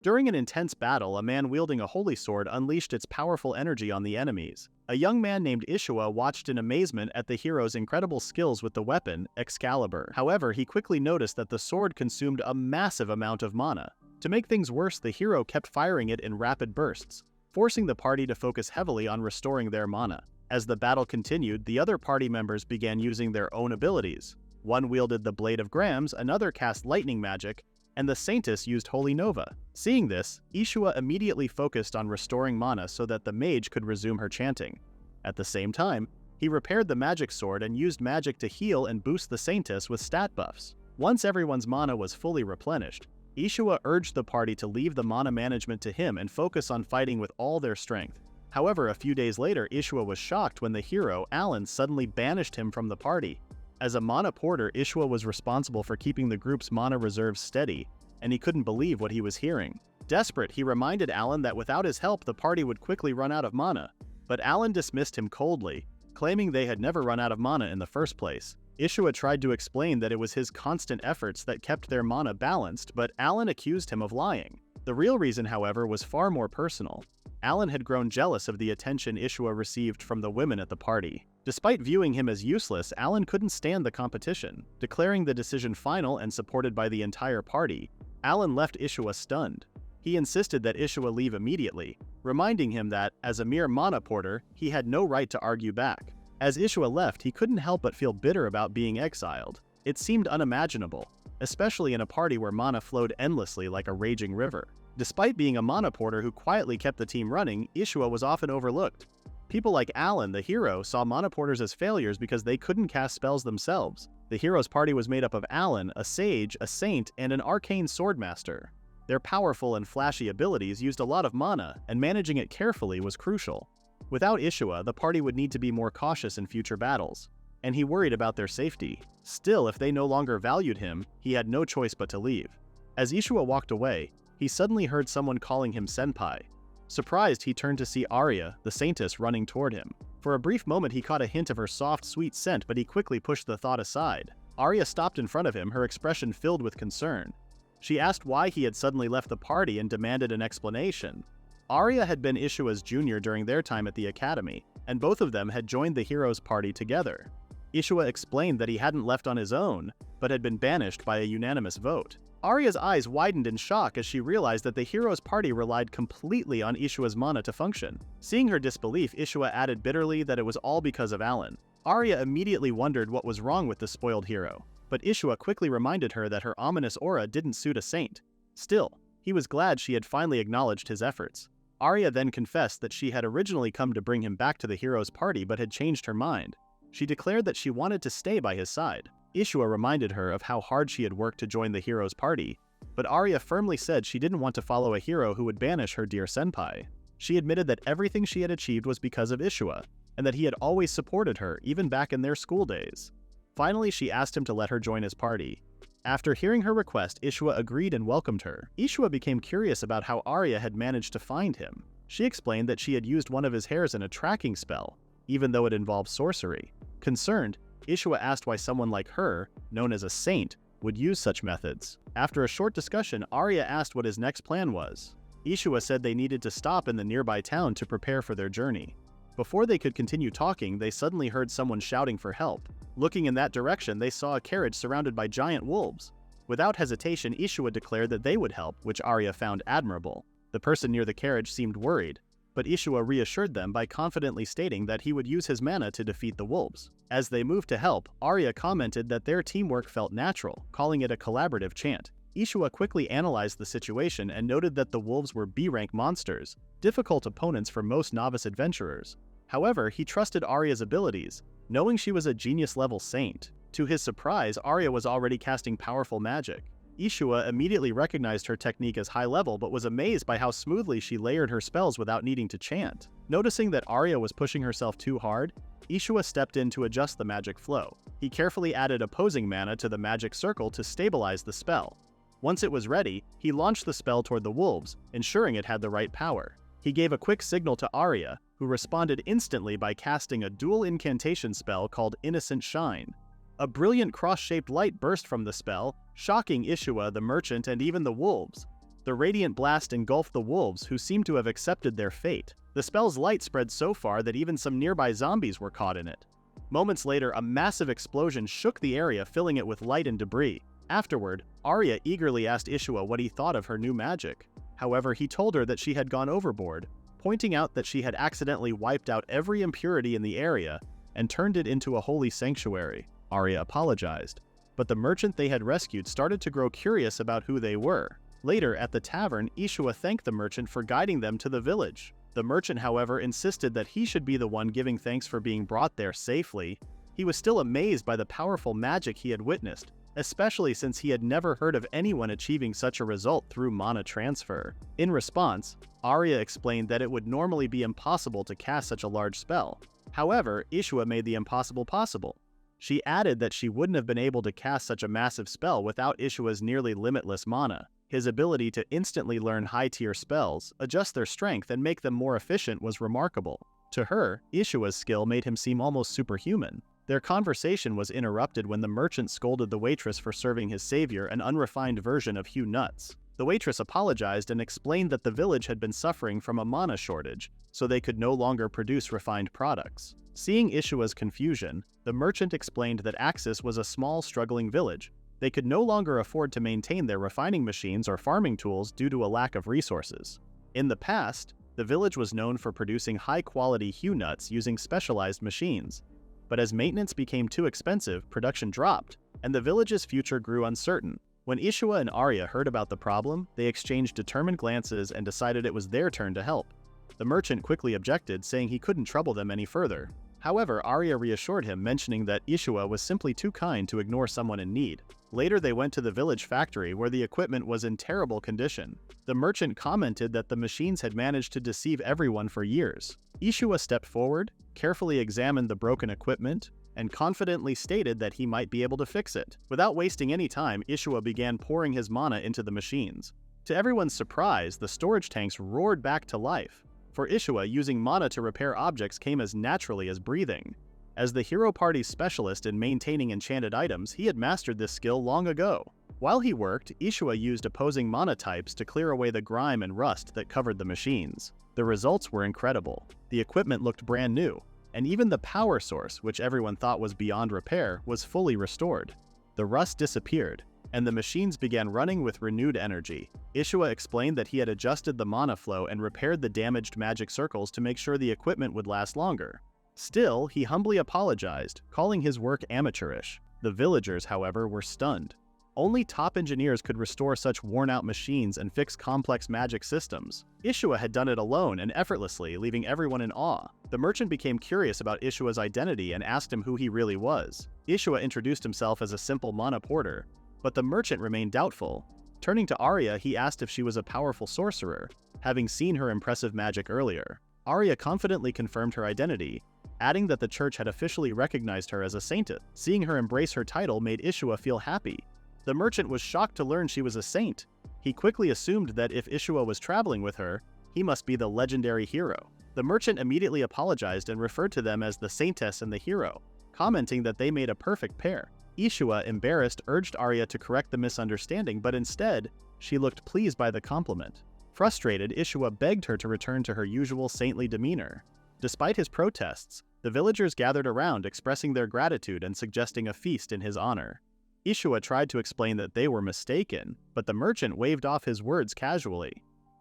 During an intense battle, a man wielding a holy sword unleashed its powerful energy on the enemies. A young man named Ishua watched in amazement at the hero's incredible skills with the weapon, Excalibur. However, he quickly noticed that the sword consumed a massive amount of mana. To make things worse, the hero kept firing it in rapid bursts, forcing the party to focus heavily on restoring their mana. As the battle continued, the other party members began using their own abilities. One wielded the Blade of Grams, another cast lightning magic, and the Saintess used Holy Nova. Seeing this, Ishua immediately focused on restoring mana so that the mage could resume her chanting. At the same time, he repaired the magic sword and used magic to heal and boost the Saintess with stat buffs. Once everyone's mana was fully replenished, Ishua urged the party to leave the mana management to him and focus on fighting with all their strength. However, a few days later, Ishua was shocked when the hero, Alan, suddenly banished him from the party. As a mana porter, Ishua was responsible for keeping the group's mana reserves steady, and he couldn't believe what he was hearing. Desperate, he reminded Alan that without his help, the party would quickly run out of mana. But Alan dismissed him coldly, claiming they had never run out of mana in the first place. Ishua tried to explain that it was his constant efforts that kept their mana balanced, but Alan accused him of lying. The real reason, however, was far more personal. Alan had grown jealous of the attention Ishua received from the women at the party. Despite viewing him as useless, Alan couldn't stand the competition. Declaring the decision final and supported by the entire party, Alan left Ishua stunned. He insisted that Ishua leave immediately, reminding him that, as a mere mana porter, he had no right to argue back. As Ishua left, he couldn't help but feel bitter about being exiled. It seemed unimaginable, especially in a party where mana flowed endlessly like a raging river. Despite being a mana porter who quietly kept the team running, Ishua was often overlooked. People like Alan, the hero, saw mana porters as failures because they couldn't cast spells themselves. The hero's party was made up of Alan, a sage, a saint, and an arcane swordmaster. Their powerful and flashy abilities used a lot of mana, and managing it carefully was crucial. Without Ishua, the party would need to be more cautious in future battles, and he worried about their safety. Still, if they no longer valued him, he had no choice but to leave. As Ishua walked away, he suddenly heard someone calling him senpai. Surprised, he turned to see Arya, the saintess, running toward him. For a brief moment he caught a hint of her soft, sweet scent, but he quickly pushed the thought aside. Arya stopped in front of him, her expression filled with concern. She asked why he had suddenly left the party and demanded an explanation. Arya had been Ishua's junior during their time at the academy, and both of them had joined the hero's party together. Ishua explained that he hadn't left on his own, but had been banished by a unanimous vote. Arya's eyes widened in shock as she realized that the hero's party relied completely on Ishua's mana to function. Seeing her disbelief, Ishua added bitterly that it was all because of Alan. Arya immediately wondered what was wrong with the spoiled hero, but Ishua quickly reminded her that her ominous aura didn't suit a saint. Still, he was glad she had finally acknowledged his efforts. Arya then confessed that she had originally come to bring him back to the hero's party but had changed her mind. She declared that she wanted to stay by his side. Ishua reminded her of how hard she had worked to join the hero's party, but Arya firmly said she didn't want to follow a hero who would banish her dear senpai. She admitted that everything she had achieved was because of Ishua, and that he had always supported her, even back in their school days. Finally, she asked him to let her join his party. After hearing her request, Ishua agreed and welcomed her. Ishua became curious about how Arya had managed to find him. She explained that she had used one of his hairs in a tracking spell, even though it involved sorcery. Concerned, Ishua asked why someone like her, known as a saint, would use such methods. After a short discussion, Arya asked what his next plan was. Ishua said they needed to stop in the nearby town to prepare for their journey. Before they could continue talking, they suddenly heard someone shouting for help. Looking in that direction, they saw a carriage surrounded by giant wolves. Without hesitation, Ishua declared that they would help, which Arya found admirable. The person near the carriage seemed worried, but Ishua reassured them by confidently stating that he would use his mana to defeat the wolves. As they moved to help, Arya commented that their teamwork felt natural, calling it a collaborative chant. Ishua quickly analyzed the situation and noted that the wolves were B-rank monsters, difficult opponents for most novice adventurers. However, he trusted Arya's abilities, knowing she was a genius-level saint. To his surprise, Arya was already casting powerful magic. Ishua immediately recognized her technique as high-level but was amazed by how smoothly she layered her spells without needing to chant. Noticing that Arya was pushing herself too hard, Ishua stepped in to adjust the magic flow. He carefully added opposing mana to the magic circle to stabilize the spell. Once it was ready, he launched the spell toward the wolves, ensuring it had the right power. He gave a quick signal to Arya, who responded instantly by casting a dual incantation spell called Innocent Shine. A brilliant cross-shaped light burst from the spell, shocking Ishua, the merchant, and even the wolves. The radiant blast engulfed the wolves, who seemed to have accepted their fate. The spell's light spread so far that even some nearby zombies were caught in it. Moments later, a massive explosion shook the area, filling it with light and debris. Afterward, Arya eagerly asked Ishua what he thought of her new magic. However, he told her that she had gone overboard, pointing out that she had accidentally wiped out every impurity in the area and turned it into a holy sanctuary. Arya apologized, but the merchant they had rescued started to grow curious about who they were. Later, at the tavern, Ishua thanked the merchant for guiding them to the village. The merchant, however, insisted that he should be the one giving thanks for being brought there safely. He was still amazed by the powerful magic he had witnessed, especially since he had never heard of anyone achieving such a result through mana transfer. In response, Arya explained that it would normally be impossible to cast such a large spell. However, Ishua made the impossible possible. She added that she wouldn't have been able to cast such a massive spell without Ishua's nearly limitless mana. His ability to instantly learn high-tier spells, adjust their strength, and make them more efficient was remarkable. To her, Ishua's skill made him seem almost superhuman. Their conversation was interrupted when the merchant scolded the waitress for serving his savior an unrefined version of Hugh Nuts. The waitress apologized and explained that the village had been suffering from a mana shortage, so they could no longer produce refined products. Seeing Ishua's confusion, the merchant explained that Axis was a small, struggling village. They could no longer afford to maintain their refining machines or farming tools due to a lack of resources. In the past, the village was known for producing high-quality Hugh Nuts using specialized machines. But as maintenance became too expensive, production dropped, and the village's future grew uncertain. When Ishua and Arya heard about the problem, they exchanged determined glances and decided it was their turn to help. The merchant quickly objected, saying he couldn't trouble them any further. However, Arya reassured him, mentioning that Ishua was simply too kind to ignore someone in need. Later, they went to the village factory where the equipment was in terrible condition. The merchant commented that the machines had managed to deceive everyone for years. Ishua stepped forward, carefully examined the broken equipment, and confidently stated that he might be able to fix it. Without wasting any time, Ishua began pouring his mana into the machines. To everyone's surprise, the storage tanks roared back to life. For Ishua, using mana to repair objects came as naturally as breathing. As the hero party's specialist in maintaining enchanted items, he had mastered this skill long ago. While he worked, Ishua used opposing mana types to clear away the grime and rust that covered the machines. The results were incredible. The equipment looked brand new, and even the power source, which everyone thought was beyond repair, was fully restored. The rust disappeared, and the machines began running with renewed energy. Ishua explained that he had adjusted the mana flow and repaired the damaged magic circles to make sure the equipment would last longer. Still, he humbly apologized, calling his work amateurish. The villagers, however, were stunned. Only top engineers could restore such worn-out machines and fix complex magic systems. Ishua had done it alone and effortlessly, leaving everyone in awe. The merchant became curious about Ishua's identity and asked him who he really was. Ishua introduced himself as a simple mana porter, but the merchant remained doubtful. Turning to Arya, he asked if she was a powerful sorcerer, having seen her impressive magic earlier. Arya confidently confirmed her identity, adding that the church had officially recognized her as a saint. Seeing her embrace her title made Ishua feel happy. The merchant was shocked to learn she was a saint. He quickly assumed that if Ishua was traveling with her, he must be the legendary hero. The merchant immediately apologized and referred to them as the saintess and the hero, commenting that they made a perfect pair. Ishua, embarrassed, urged Arya to correct the misunderstanding, but instead, she looked pleased by the compliment. Frustrated, Ishua begged her to return to her usual saintly demeanor. Despite his protests, the villagers gathered around, expressing their gratitude and suggesting a feast in his honor. Ishua tried to explain that they were mistaken, but the merchant waved off his words casually.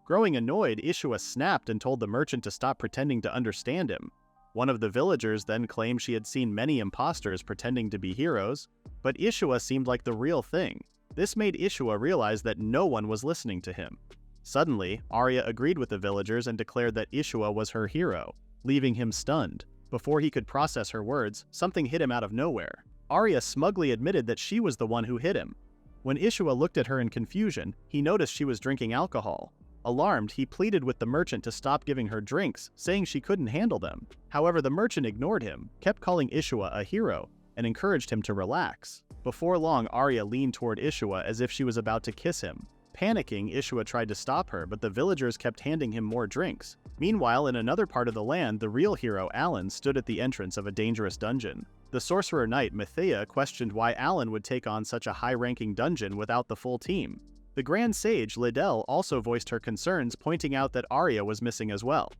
Growing annoyed, Ishua snapped and told the merchant to stop pretending to understand him. One of the villagers then claimed she had seen many imposters pretending to be heroes, but Ishua seemed like the real thing. This made Ishua realize that no one was listening to him. Suddenly, Arya agreed with the villagers and declared that Ishua was her hero, leaving him stunned. Before he could process her words, something hit him out of nowhere. Arya smugly admitted that she was the one who hit him. When Ishua looked at her in confusion, he noticed she was drinking alcohol. Alarmed, he pleaded with the merchant to stop giving her drinks, saying she couldn't handle them. However, the merchant ignored him, kept calling Ishua a hero, and encouraged him to relax. Before long, Arya leaned toward Ishua as if she was about to kiss him. Panicking, Ishua tried to stop her, but the villagers kept handing him more drinks. Meanwhile, in another part of the land, the real hero, Alan, stood at the entrance of a dangerous dungeon. The sorcerer knight, Mathia, questioned why Alan would take on such a high-ranking dungeon without the full team. The Grand Sage, Liddell, also voiced her concerns, pointing out that Arya was missing as well.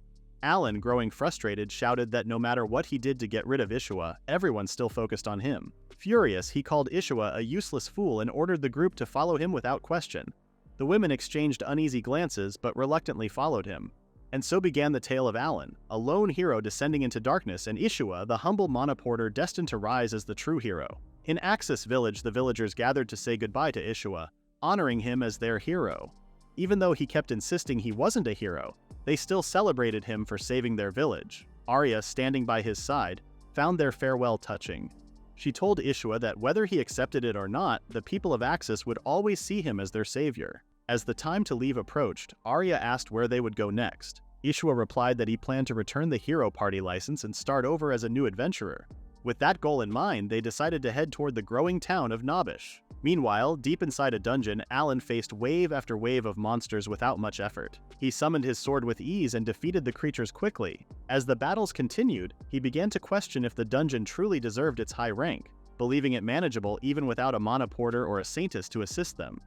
Alan, growing frustrated, shouted that no matter what he did to get rid of Ishua, everyone still focused on him. Furious, he called Ishua a useless fool and ordered the group to follow him without question. The women exchanged uneasy glances but reluctantly followed him. And so began the tale of Alan, a lone hero descending into darkness, and Ishua, the humble mana porter destined to rise as the true hero. In Axis Village, the villagers gathered to say goodbye to Ishua, honoring him as their hero. Even though he kept insisting he wasn't a hero, they still celebrated him for saving their village. Arya, standing by his side, found their farewell touching. She told Ishua that whether he accepted it or not, the people of Axis would always see him as their savior. As the time to leave approached, Arya asked where they would go next. Ishua replied that he planned to return the hero party license and start over as a new adventurer. With that goal in mind, they decided to head toward the growing town of Banished. Meanwhile, deep inside a dungeon, Alan faced wave after wave of monsters without much effort. He summoned his sword with ease and defeated the creatures quickly. As the battles continued, he began to question if the dungeon truly deserved its high rank, believing it manageable even without a mana porter or a saintess to assist them.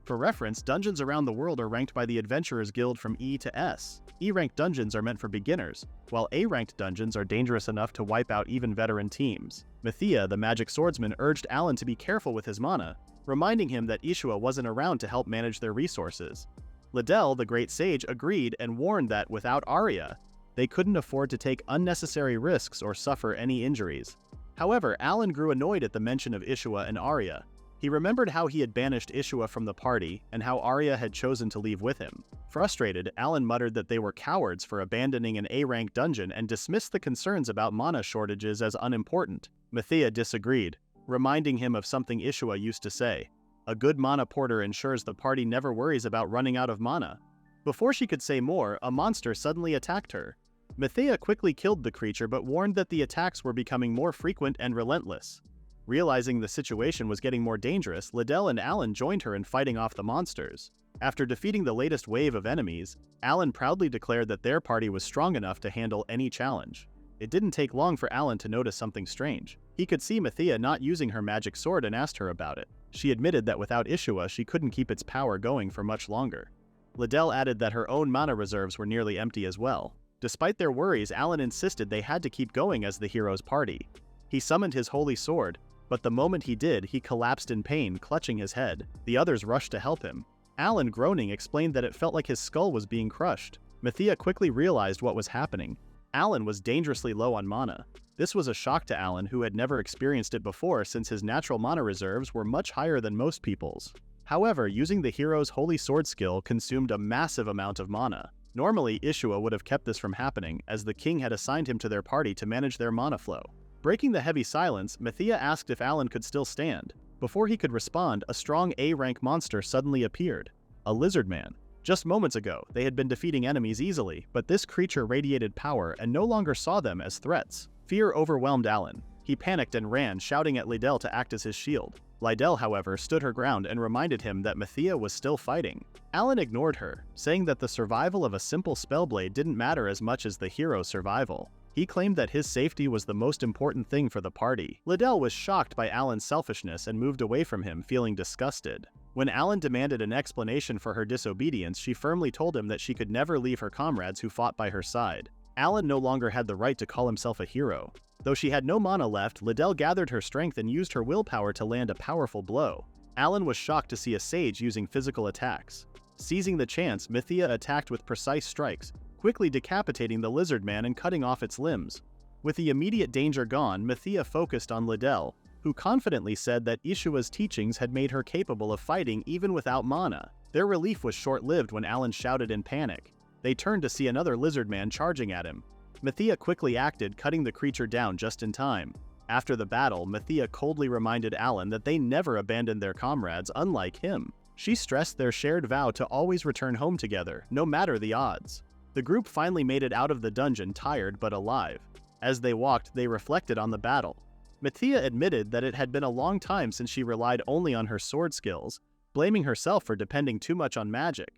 For reference, dungeons around the world are ranked by the Adventurers Guild from E to S. E-ranked dungeons are meant for beginners, while A-ranked dungeons are dangerous enough to wipe out even veteran teams. Mathia, the magic swordsman, urged Alan to be careful with his mana, reminding him that Ishua wasn't around to help manage their resources. Liddell, the great sage, agreed and warned that without Arya, they couldn't afford to take unnecessary risks or suffer any injuries. However, Alan grew annoyed at the mention of Ishua and Arya. He remembered how he had banished Ishua from the party and how Arya had chosen to leave with him. Frustrated, Alan muttered that they were cowards for abandoning an A-rank dungeon and dismissed the concerns about mana shortages as unimportant. Mathia disagreed, reminding him of something Ishua used to say: "A good mana porter ensures the party never worries about running out of mana." Before she could say more, a monster suddenly attacked her. Mathia quickly killed the creature but warned that the attacks were becoming more frequent and relentless. Realizing the situation was getting more dangerous, Liddell and Alan joined her in fighting off the monsters. After defeating the latest wave of enemies, Alan proudly declared that their party was strong enough to handle any challenge. It didn't take long for Alan to notice something strange. He could see Mathia not using her magic sword and asked her about it. She admitted that without Ishua, she couldn't keep its power going for much longer. Liddell added that her own mana reserves were nearly empty as well. Despite their worries, Alan insisted they had to keep going as the hero's party. He summoned his holy sword, but the moment he did, he collapsed in pain, clutching his head. The others rushed to help him. Alan, groaning, explained that it felt like his skull was being crushed. Mathia quickly realized what was happening. Alan was dangerously low on mana. This was a shock to Alan, who had never experienced it before since his natural mana reserves were much higher than most people's. However, using the hero's holy sword skill consumed a massive amount of mana. Normally, Ishua would have kept this from happening, as the king had assigned him to their party to manage their mana flow. Breaking the heavy silence, Mathia asked if Alan could still stand. Before he could respond, a strong A-rank monster suddenly appeared. A lizard man. Just moments ago, they had been defeating enemies easily, but this creature radiated power and no longer saw them as threats. Fear overwhelmed Alan. He panicked and ran, shouting at Liddell to act as his shield. Liddell, however, stood her ground and reminded him that Mathia was still fighting. Alan ignored her, saying that the survival of a simple spellblade didn't matter as much as the hero's survival. He claimed that his safety was the most important thing for the party. Liddell was shocked by Alan's selfishness and moved away from him, feeling disgusted. When Alan demanded an explanation for her disobedience, she firmly told him that she could never leave her comrades who fought by her side. Alan no longer had the right to call himself a hero. Though she had no mana left, Liddell gathered her strength and used her willpower to land a powerful blow. Alan was shocked to see a sage using physical attacks. Seizing the chance, Mathia attacked with precise strikes, quickly decapitating the lizard man and cutting off its limbs. With the immediate danger gone, Mathia focused on Liddell, who confidently said that Ishua's teachings had made her capable of fighting even without mana. Their relief was short-lived when Alan shouted in panic. They turned to see another lizard man charging at him. Mathia quickly acted, cutting the creature down just in time. After the battle, Mathia coldly reminded Alan that they never abandoned their comrades, unlike him. She stressed their shared vow to always return home together, no matter the odds. The group finally made it out of the dungeon, tired but alive. As they walked, they reflected on the battle. Mathia admitted that it had been a long time since she relied only on her sword skills, blaming herself for depending too much on magic.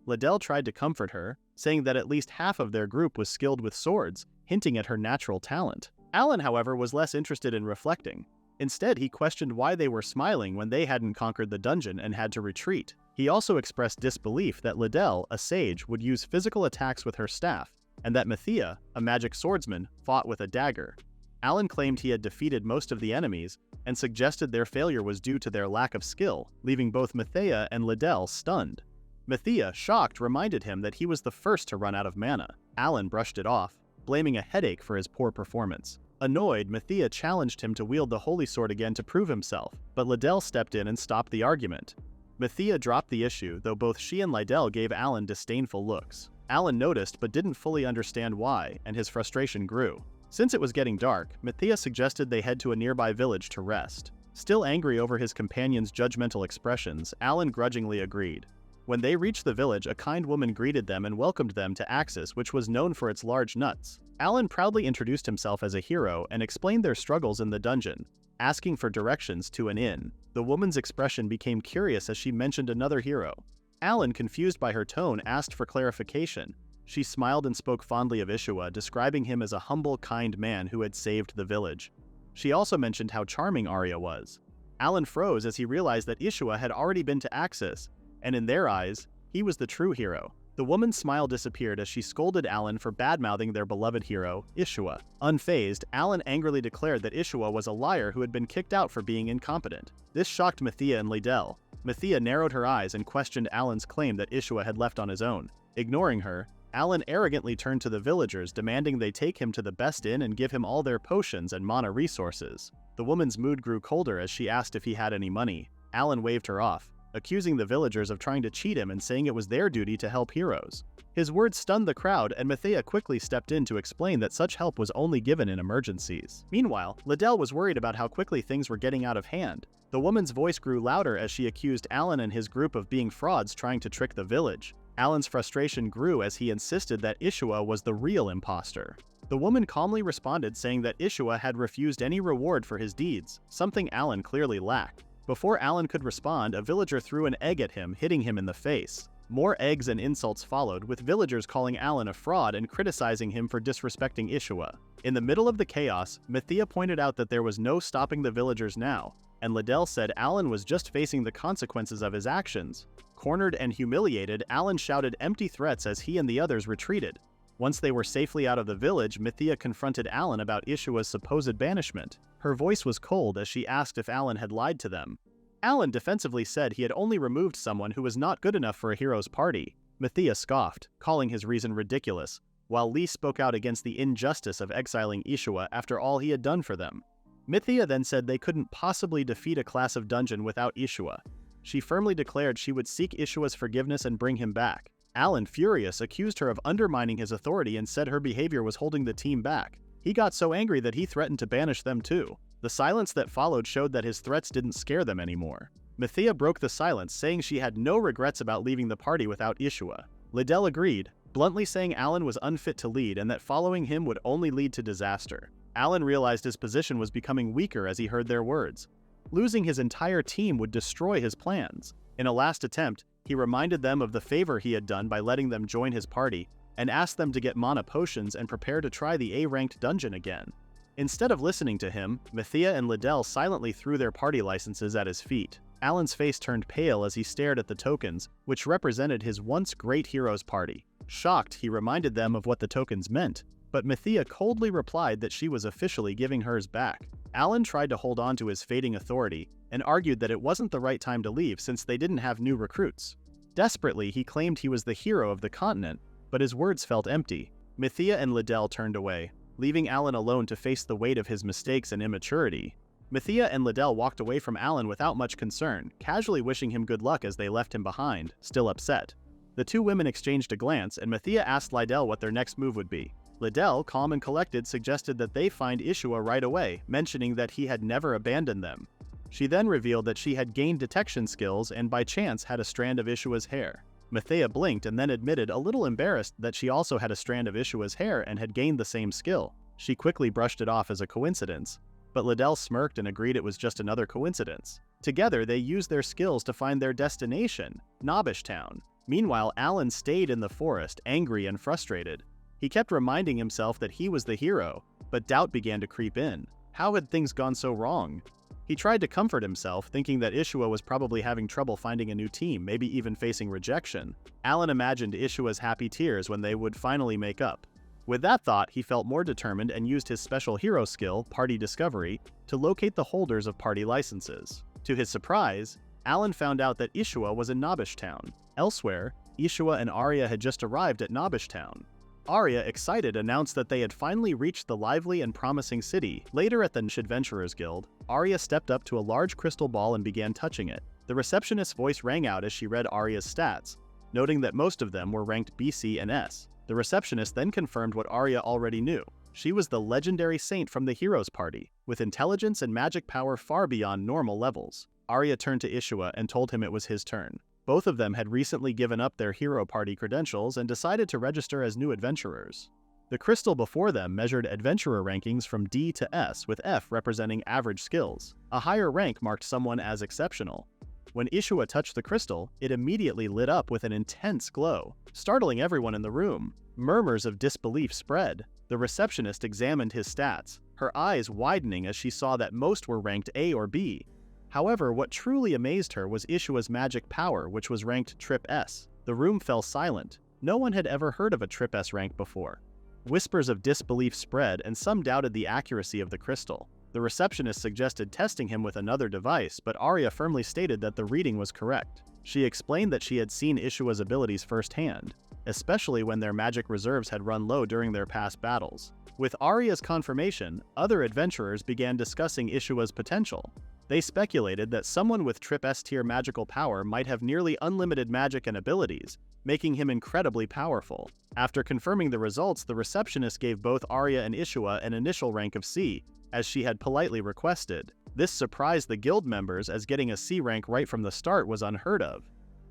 Liddell tried to comfort her, saying that at least half of their group was skilled with swords, hinting at her natural talent. Alan, however, was less interested in reflecting. Instead, he questioned why they were smiling when they hadn't conquered the dungeon and had to retreat. He also expressed disbelief that Liddell, a sage, would use physical attacks with her staff, and that Mathia, a magic swordsman, fought with a dagger. Alan claimed he had defeated most of the enemies, and suggested their failure was due to their lack of skill, leaving both Mathia and Liddell stunned. Mathia, shocked, reminded him that he was the first to run out of mana. Alan brushed it off, blaming a headache for his poor performance. Annoyed, Mathia challenged him to wield the holy sword again to prove himself, but Liddell stepped in and stopped the argument. Mathia dropped the issue, though both she and Liddell gave Alan disdainful looks. Alan noticed but didn't fully understand why, and his frustration grew. Since it was getting dark, Mathia suggested they head to a nearby village to rest. Still angry over his companion's judgmental expressions, Alan grudgingly agreed. When they reached the village, a kind woman greeted them and welcomed them to Axis, which was known for its large nuts. Alan proudly introduced himself as a hero and explained their struggles in the dungeon, asking for directions to an inn. The woman's expression became curious as she mentioned another hero. Alan, confused by her tone, asked for clarification. She smiled and spoke fondly of Ishua, describing him as a humble, kind man who had saved the village. She also mentioned how charming Arya was. Alan froze as he realized that Ishua had already been to Axis, and in their eyes, he was the true hero. The woman's smile disappeared as she scolded Alan for bad-mouthing their beloved hero, Ishua. Unfazed, Alan angrily declared that Ishua was a liar who had been kicked out for being incompetent. This shocked Mathia and Liddell. Mathia narrowed her eyes and questioned Alan's claim that Ishua had left on his own. Ignoring her, Alan arrogantly turned to the villagers, demanding they take him to the best inn and give him all their potions and mana resources. The woman's mood grew colder as she asked if he had any money. Alan waved her off, accusing the villagers of trying to cheat him and saying it was their duty to help heroes. His words stunned the crowd, and Mathia quickly stepped in to explain that such help was only given in emergencies. Meanwhile, Liddell was worried about how quickly things were getting out of hand. The woman's voice grew louder as she accused Alan and his group of being frauds trying to trick the village. Alan's frustration grew as he insisted that Ishua was the real imposter. The woman calmly responded, saying that Ishua had refused any reward for his deeds, something Alan clearly lacked. Before Alan could respond, a villager threw an egg at him, hitting him in the face. More eggs and insults followed, with villagers calling Alan a fraud and criticizing him for disrespecting Ishua. In the middle of the chaos, Mathia pointed out that there was no stopping the villagers now, and Liddell said Alan was just facing the consequences of his actions. Cornered and humiliated, Alan shouted empty threats as he and the others retreated. Once they were safely out of the village, Mathia confronted Alan about Ishua's supposed banishment. Her voice was cold as she asked if Alan had lied to them. Alan defensively said he had only removed someone who was not good enough for a hero's party. Mathia scoffed, calling his reason ridiculous, while Lee spoke out against the injustice of exiling Ishua after all he had done for them. Mathia then said they couldn't possibly defeat a class of dungeon without Ishua. She firmly declared she would seek Ishua's forgiveness and bring him back. Alan, furious, accused her of undermining his authority and said her behavior was holding the team back. He got so angry that he threatened to banish them too. The silence that followed showed that his threats didn't scare them anymore. Mathia broke the silence, saying she had no regrets about leaving the party without Ishua. Liddell agreed, bluntly saying Alan was unfit to lead and that following him would only lead to disaster. Alan realized his position was becoming weaker as he heard their words. Losing his entire team would destroy his plans. In a last attempt, he reminded them of the favor he had done by letting them join his party, and asked them to get mana potions and prepare to try the A-ranked dungeon again. Instead of listening to him, Mathia and Liddell silently threw their party licenses at his feet. Alan's face turned pale as he stared at the tokens, which represented his once great hero's party. Shocked, he reminded them of what the tokens meant, but Mathia coldly replied that she was officially giving hers back. Alan tried to hold on to his fading authority, and argued that it wasn't the right time to leave since they didn't have new recruits. Desperately, he claimed he was the hero of the continent, but his words felt empty. Mathia and Liddell turned away, leaving Alan alone to face the weight of his mistakes and immaturity. Mathia and Liddell walked away from Alan without much concern, casually wishing him good luck as they left him behind, still upset. The two women exchanged a glance, and Mathia asked Liddell what their next move would be. Liddell, calm and collected, suggested that they find Ishua right away, mentioning that he had never abandoned them. She then revealed that she had gained detection skills and by chance had a strand of Ishua's hair. Mathia blinked and then admitted, a little embarrassed, that she also had a strand of Ishua's hair and had gained the same skill. She quickly brushed it off as a coincidence, but Liddell smirked and agreed it was just another coincidence. Together, they used their skills to find their destination, Knobbish Town. Meanwhile, Alan stayed in the forest, angry and frustrated. He kept reminding himself that he was the hero, but doubt began to creep in. How had things gone so wrong? He tried to comfort himself, thinking that Ishua was probably having trouble finding a new team, maybe even facing rejection. Alan imagined Ishua's happy tears when they would finally make up. With that thought, he felt more determined and used his special hero skill, Party Discovery, to locate the holders of party licenses. To his surprise, Alan found out that Ishua was in Nobbish Town. Elsewhere, Ishua and Arya had just arrived at Nobbish Town. Arya, excited, announced that they had finally reached the lively and promising city. Later at the Adventurers Guild, Arya stepped up to a large crystal ball and began touching it. The receptionist's voice rang out as she read Arya's stats, noting that most of them were ranked B, C, and S. The receptionist then confirmed what Arya already knew. She was the legendary saint from the Heroes Party, with intelligence and magic power far beyond normal levels. Arya turned to Ishua and told him it was his turn. Both of them had recently given up their hero party credentials and decided to register as new adventurers. The crystal before them measured adventurer rankings from D to S, with F representing average skills. A higher rank marked someone as exceptional. When Ishua touched the crystal, it immediately lit up with an intense glow, startling everyone in the room. Murmurs of disbelief spread. The receptionist examined his stats, her eyes widening as she saw that most were ranked A or B. However, what truly amazed her was Ishua's magic power, which was ranked Trip S. The room fell silent. No one had ever heard of a Trip S rank before. Whispers of disbelief spread, and some doubted the accuracy of the crystal. The receptionist suggested testing him with another device, but Arya firmly stated that the reading was correct. She explained that she had seen Ishua's abilities firsthand, especially when their magic reserves had run low during their past battles. With Arya's confirmation, other adventurers began discussing Ishua's potential. They speculated that someone with Trip S tier magical power might have nearly unlimited magic and abilities, making him incredibly powerful. After confirming the results, the receptionist gave both Arya and Ishua an initial rank of C, as she had politely requested. This surprised the guild members, as getting a C rank right from the start was unheard of.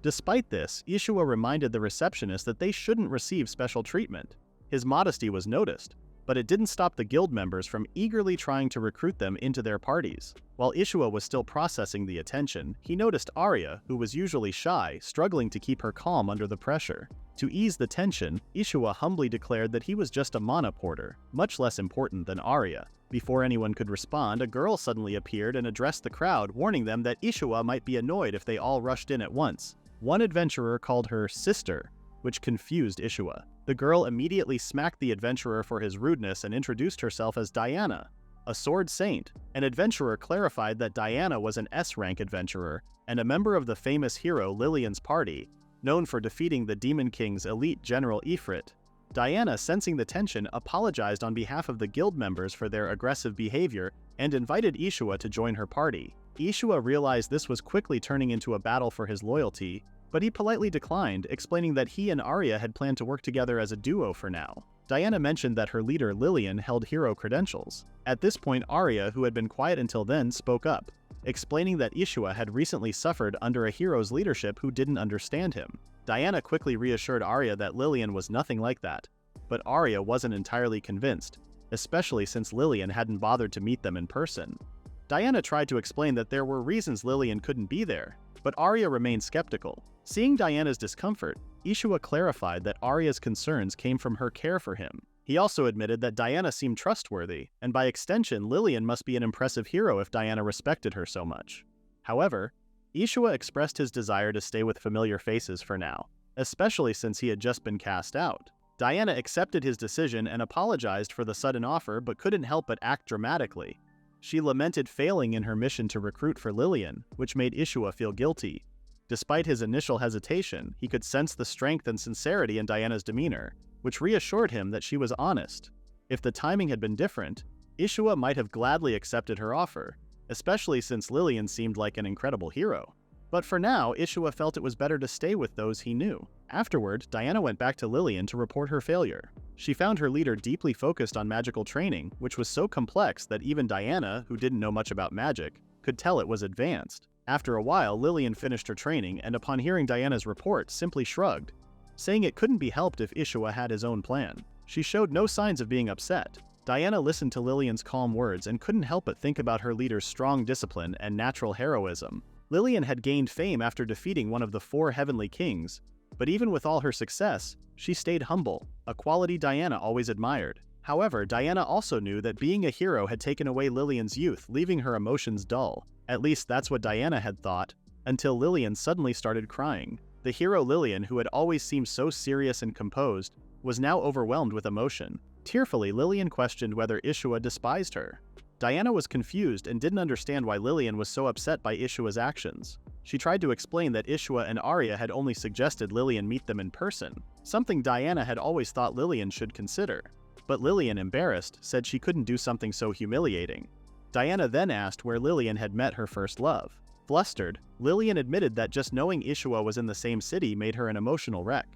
Despite this, Ishua reminded the receptionist that they shouldn't receive special treatment. His modesty was noticed, but it didn't stop the guild members from eagerly trying to recruit them into their parties. While Ishua was still processing the attention, he noticed Arya, who was usually shy, struggling to keep her calm under the pressure. To ease the tension, Ishua humbly declared that he was just a mana porter, much less important than Arya. Before anyone could respond, a girl suddenly appeared and addressed the crowd, warning them that Ishua might be annoyed if they all rushed in at once. One adventurer called her sister, which confused Ishua. The girl immediately smacked the adventurer for his rudeness and introduced herself as Diana, a sword saint. An adventurer clarified that Diana was an S-rank adventurer and a member of the famous hero Lillian's party, known for defeating the Demon King's elite general Ifrit. Diana, sensing the tension, apologized on behalf of the guild members for their aggressive behavior and invited Ishua to join her party. Ishua realized this was quickly turning into a battle for his loyalty, but he politely declined, explaining that he and Arya had planned to work together as a duo for now. Diana mentioned that her leader Lillian held hero credentials. At this point, Arya, who had been quiet until then, spoke up, explaining that Ishua had recently suffered under a hero's leadership who didn't understand him. Diana quickly reassured Arya that Lillian was nothing like that, but Arya wasn't entirely convinced, especially since Lillian hadn't bothered to meet them in person. Diana tried to explain that there were reasons Lillian couldn't be there, but Arya remained skeptical. Seeing Diana's discomfort, Ishua clarified that Arya's concerns came from her care for him. He also admitted that Diana seemed trustworthy, and by extension, Lillian must be an impressive hero if Diana respected her so much. However, Ishua expressed his desire to stay with familiar faces for now, especially since he had just been cast out. Diana accepted his decision and apologized for the sudden offer, but couldn't help but act dramatically. She lamented failing in her mission to recruit for Lillian, which made Ishua feel guilty. Despite his initial hesitation, he could sense the strength and sincerity in Diana's demeanor, which reassured him that she was honest. If the timing had been different, Ishua might have gladly accepted her offer, especially since Lillian seemed like an incredible hero. But for now, Ishua felt it was better to stay with those he knew. Afterward, Diana went back to Lillian to report her failure. She found her leader deeply focused on magical training, which was so complex that even Diana, who didn't know much about magic, could tell it was advanced. After a while, Lillian finished her training and upon hearing Diana's report, simply shrugged, saying it couldn't be helped if Ishua had his own plan. She showed no signs of being upset. Diana listened to Lillian's calm words and couldn't help but think about her leader's strong discipline and natural heroism. Lillian had gained fame after defeating one of the 4 heavenly kings, but even with all her success, she stayed humble, a quality Diana always admired. However, Diana also knew that being a hero had taken away Lillian's youth, leaving her emotions dull. At least that's what Diana had thought, until Lillian suddenly started crying. The hero Lillian, who had always seemed so serious and composed, was now overwhelmed with emotion. Tearfully, Lillian questioned whether Ishua despised her. Diana was confused and didn't understand why Lillian was so upset by Ishua's actions. She tried to explain that Ishua and Arya had only suggested Lillian meet them in person, something Diana had always thought Lillian should consider. But Lillian, embarrassed, said she couldn't do something so humiliating. Diana then asked where Lillian had met her first love. Flustered, Lillian admitted that just knowing Ishua was in the same city made her an emotional wreck.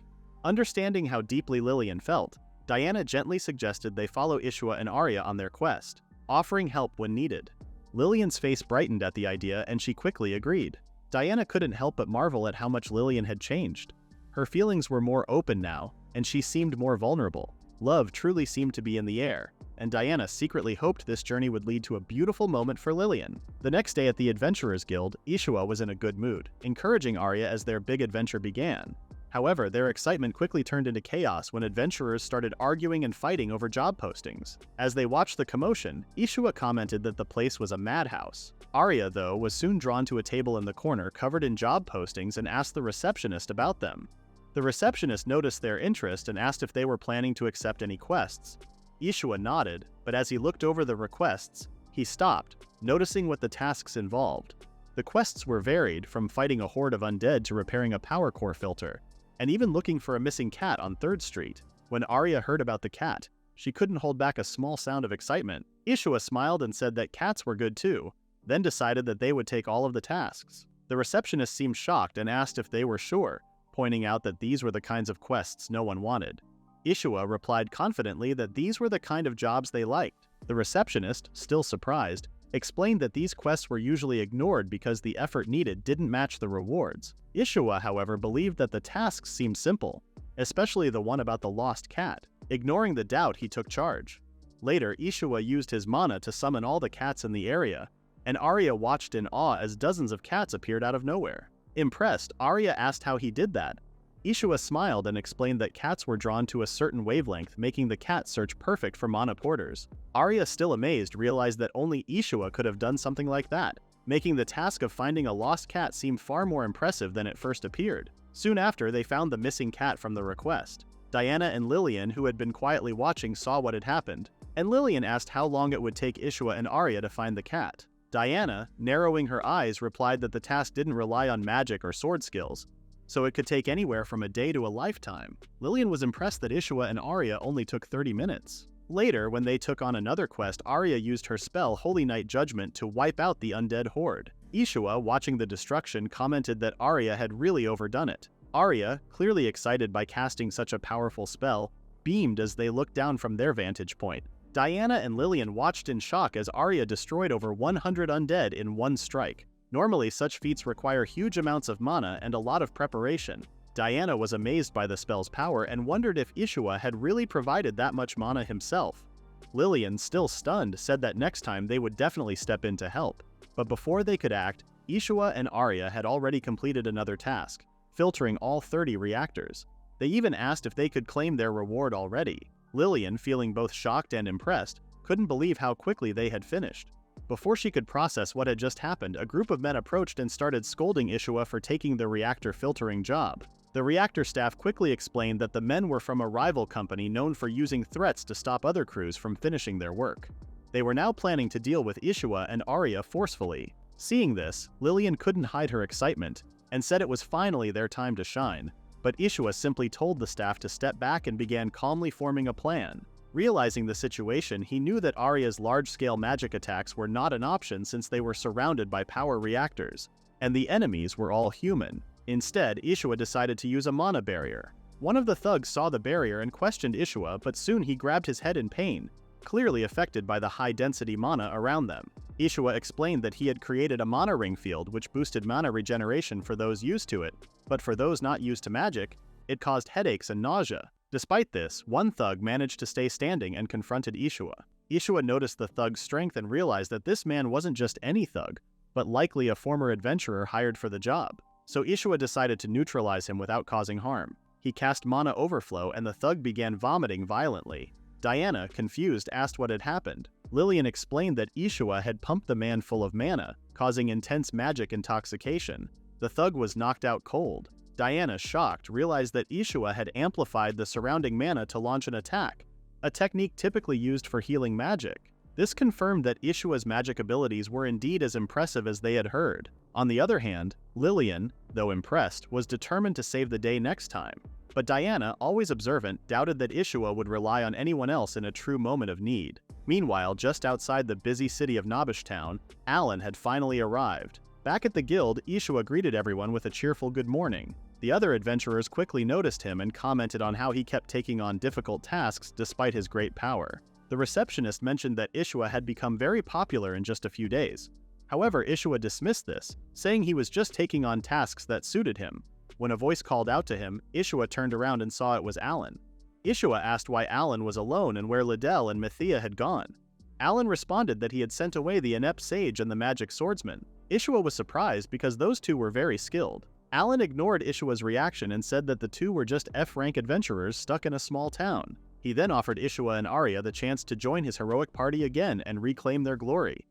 Understanding how deeply Lillian felt, Diana gently suggested they follow Ishua and Arya on their quest, offering help when needed. Lillian's face brightened at the idea and she quickly agreed. Diana couldn't help but marvel at how much Lillian had changed. Her feelings were more open now, and she seemed more vulnerable. Love truly seemed to be in the air, and Diana secretly hoped this journey would lead to a beautiful moment for Lillian. The next day at the Adventurers Guild, Ishua was in a good mood, encouraging Arya as their big adventure began. However, their excitement quickly turned into chaos when adventurers started arguing and fighting over job postings. As they watched the commotion, Ishua commented that the place was a madhouse. Arya, though, was soon drawn to a table in the corner covered in job postings and asked the receptionist about them. The receptionist noticed their interest and asked if they were planning to accept any quests. Ishua nodded, but as he looked over the requests, he stopped, noticing what the tasks involved. The quests were varied, from fighting a horde of undead to repairing a power core filter, and even looking for a missing cat on 3rd Street. When Arya heard about the cat, she couldn't hold back a small sound of excitement. Ishua smiled and said that cats were good too, then decided that they would take all of the tasks. The receptionist seemed shocked and asked if they were sure, pointing out that these were the kinds of quests no one wanted. Ishua replied confidently that these were the kind of jobs they liked. The receptionist, still surprised, explained that these quests were usually ignored because the effort needed didn't match the rewards. Ishua, however, believed that the tasks seemed simple, especially the one about the lost cat. Ignoring the doubt, he took charge. Later, Ishua used his mana to summon all the cats in the area, and Arya watched in awe as dozens of cats appeared out of nowhere. Impressed, Arya asked how he did that. Ishua smiled and explained that cats were drawn to a certain wavelength, making the cat search perfect for mana porters. Arya, still amazed, realized that only Ishua could have done something like that, making the task of finding a lost cat seem far more impressive than it first appeared. Soon after, they found the missing cat from the request. Diana and Lillian, who had been quietly watching, saw what had happened, and Lillian asked how long it would take Ishua and Arya to find the cat. Diana, narrowing her eyes, replied that the task didn't rely on magic or sword skills, so it could take anywhere from a day to a lifetime. Lillian was impressed that Ishua and Arya only took 30 minutes. Later, when they took on another quest, Arya used her spell Holy Night Judgment to wipe out the undead horde. Ishua, watching the destruction, commented that Arya had really overdone it. Arya, clearly excited by casting such a powerful spell, beamed as they looked down from their vantage point. Diana and Lillian watched in shock as Arya destroyed over 100 undead in one strike. Normally, such feats require huge amounts of mana and a lot of preparation. Diana was amazed by the spell's power and wondered if Ishua had really provided that much mana himself. Lillian, still stunned, said that next time they would definitely step in to help. But before they could act, Ishua and Arya had already completed another task, filtering all 30 reactors. They even asked if they could claim their reward already. Lillian, feeling both shocked and impressed, couldn't believe how quickly they had finished. Before she could process what had just happened, a group of men approached and started scolding Ishua for taking the reactor filtering job. The reactor staff quickly explained that the men were from a rival company known for using threats to stop other crews from finishing their work. They were now planning to deal with Ishua and Arya forcefully. Seeing this, Lillian couldn't hide her excitement, and said it was finally their time to shine. But Ishua simply told the staff to step back and began calmly forming a plan. Realizing the situation, he knew that Arya's large-scale magic attacks were not an option since they were surrounded by power reactors, and the enemies were all human. Instead, Ishua decided to use a mana barrier. One of the thugs saw the barrier and questioned Ishua, but soon he grabbed his head in pain, clearly affected by the high-density mana around them. Ishua explained that he had created a mana ring field which boosted mana regeneration for those used to it, but for those not used to magic, it caused headaches and nausea. Despite this, one thug managed to stay standing and confronted Ishua. Ishua noticed the thug's strength and realized that this man wasn't just any thug, but likely a former adventurer hired for the job. So Ishua decided to neutralize him without causing harm. He cast mana overflow and the thug began vomiting violently. Diana, confused, asked what had happened. Lillian explained that Ishua had pumped the man full of mana, causing intense magic intoxication. The thug was knocked out cold. Diana, shocked, realized that Ishua had amplified the surrounding mana to launch an attack, a technique typically used for healing magic. This confirmed that Ishua's magic abilities were indeed as impressive as they had heard. On the other hand, Lillian, though impressed, was determined to save the day next time. But Diana, always observant, doubted that Ishua would rely on anyone else in a true moment of need. Meanwhile, just outside the busy city of Town, Alan had finally arrived. Back at the guild, Ishua greeted everyone with a cheerful good morning. The other adventurers quickly noticed him and commented on how he kept taking on difficult tasks despite his great power. The receptionist mentioned that Ishua had become very popular in just a few days. However, Ishua dismissed this, saying he was just taking on tasks that suited him. When a voice called out to him, Ishua turned around and saw it was Alan. Ishua asked why Alan was alone and where Liddell and Maia had gone. Alan responded that he had sent away the inept sage and the magic swordsman. Ishua was surprised because those two were very skilled. Alan ignored Ishua's reaction and said that the two were just F-rank adventurers stuck in a small town. He then offered Ishua and Arya the chance to join his heroic party again and reclaim their glory.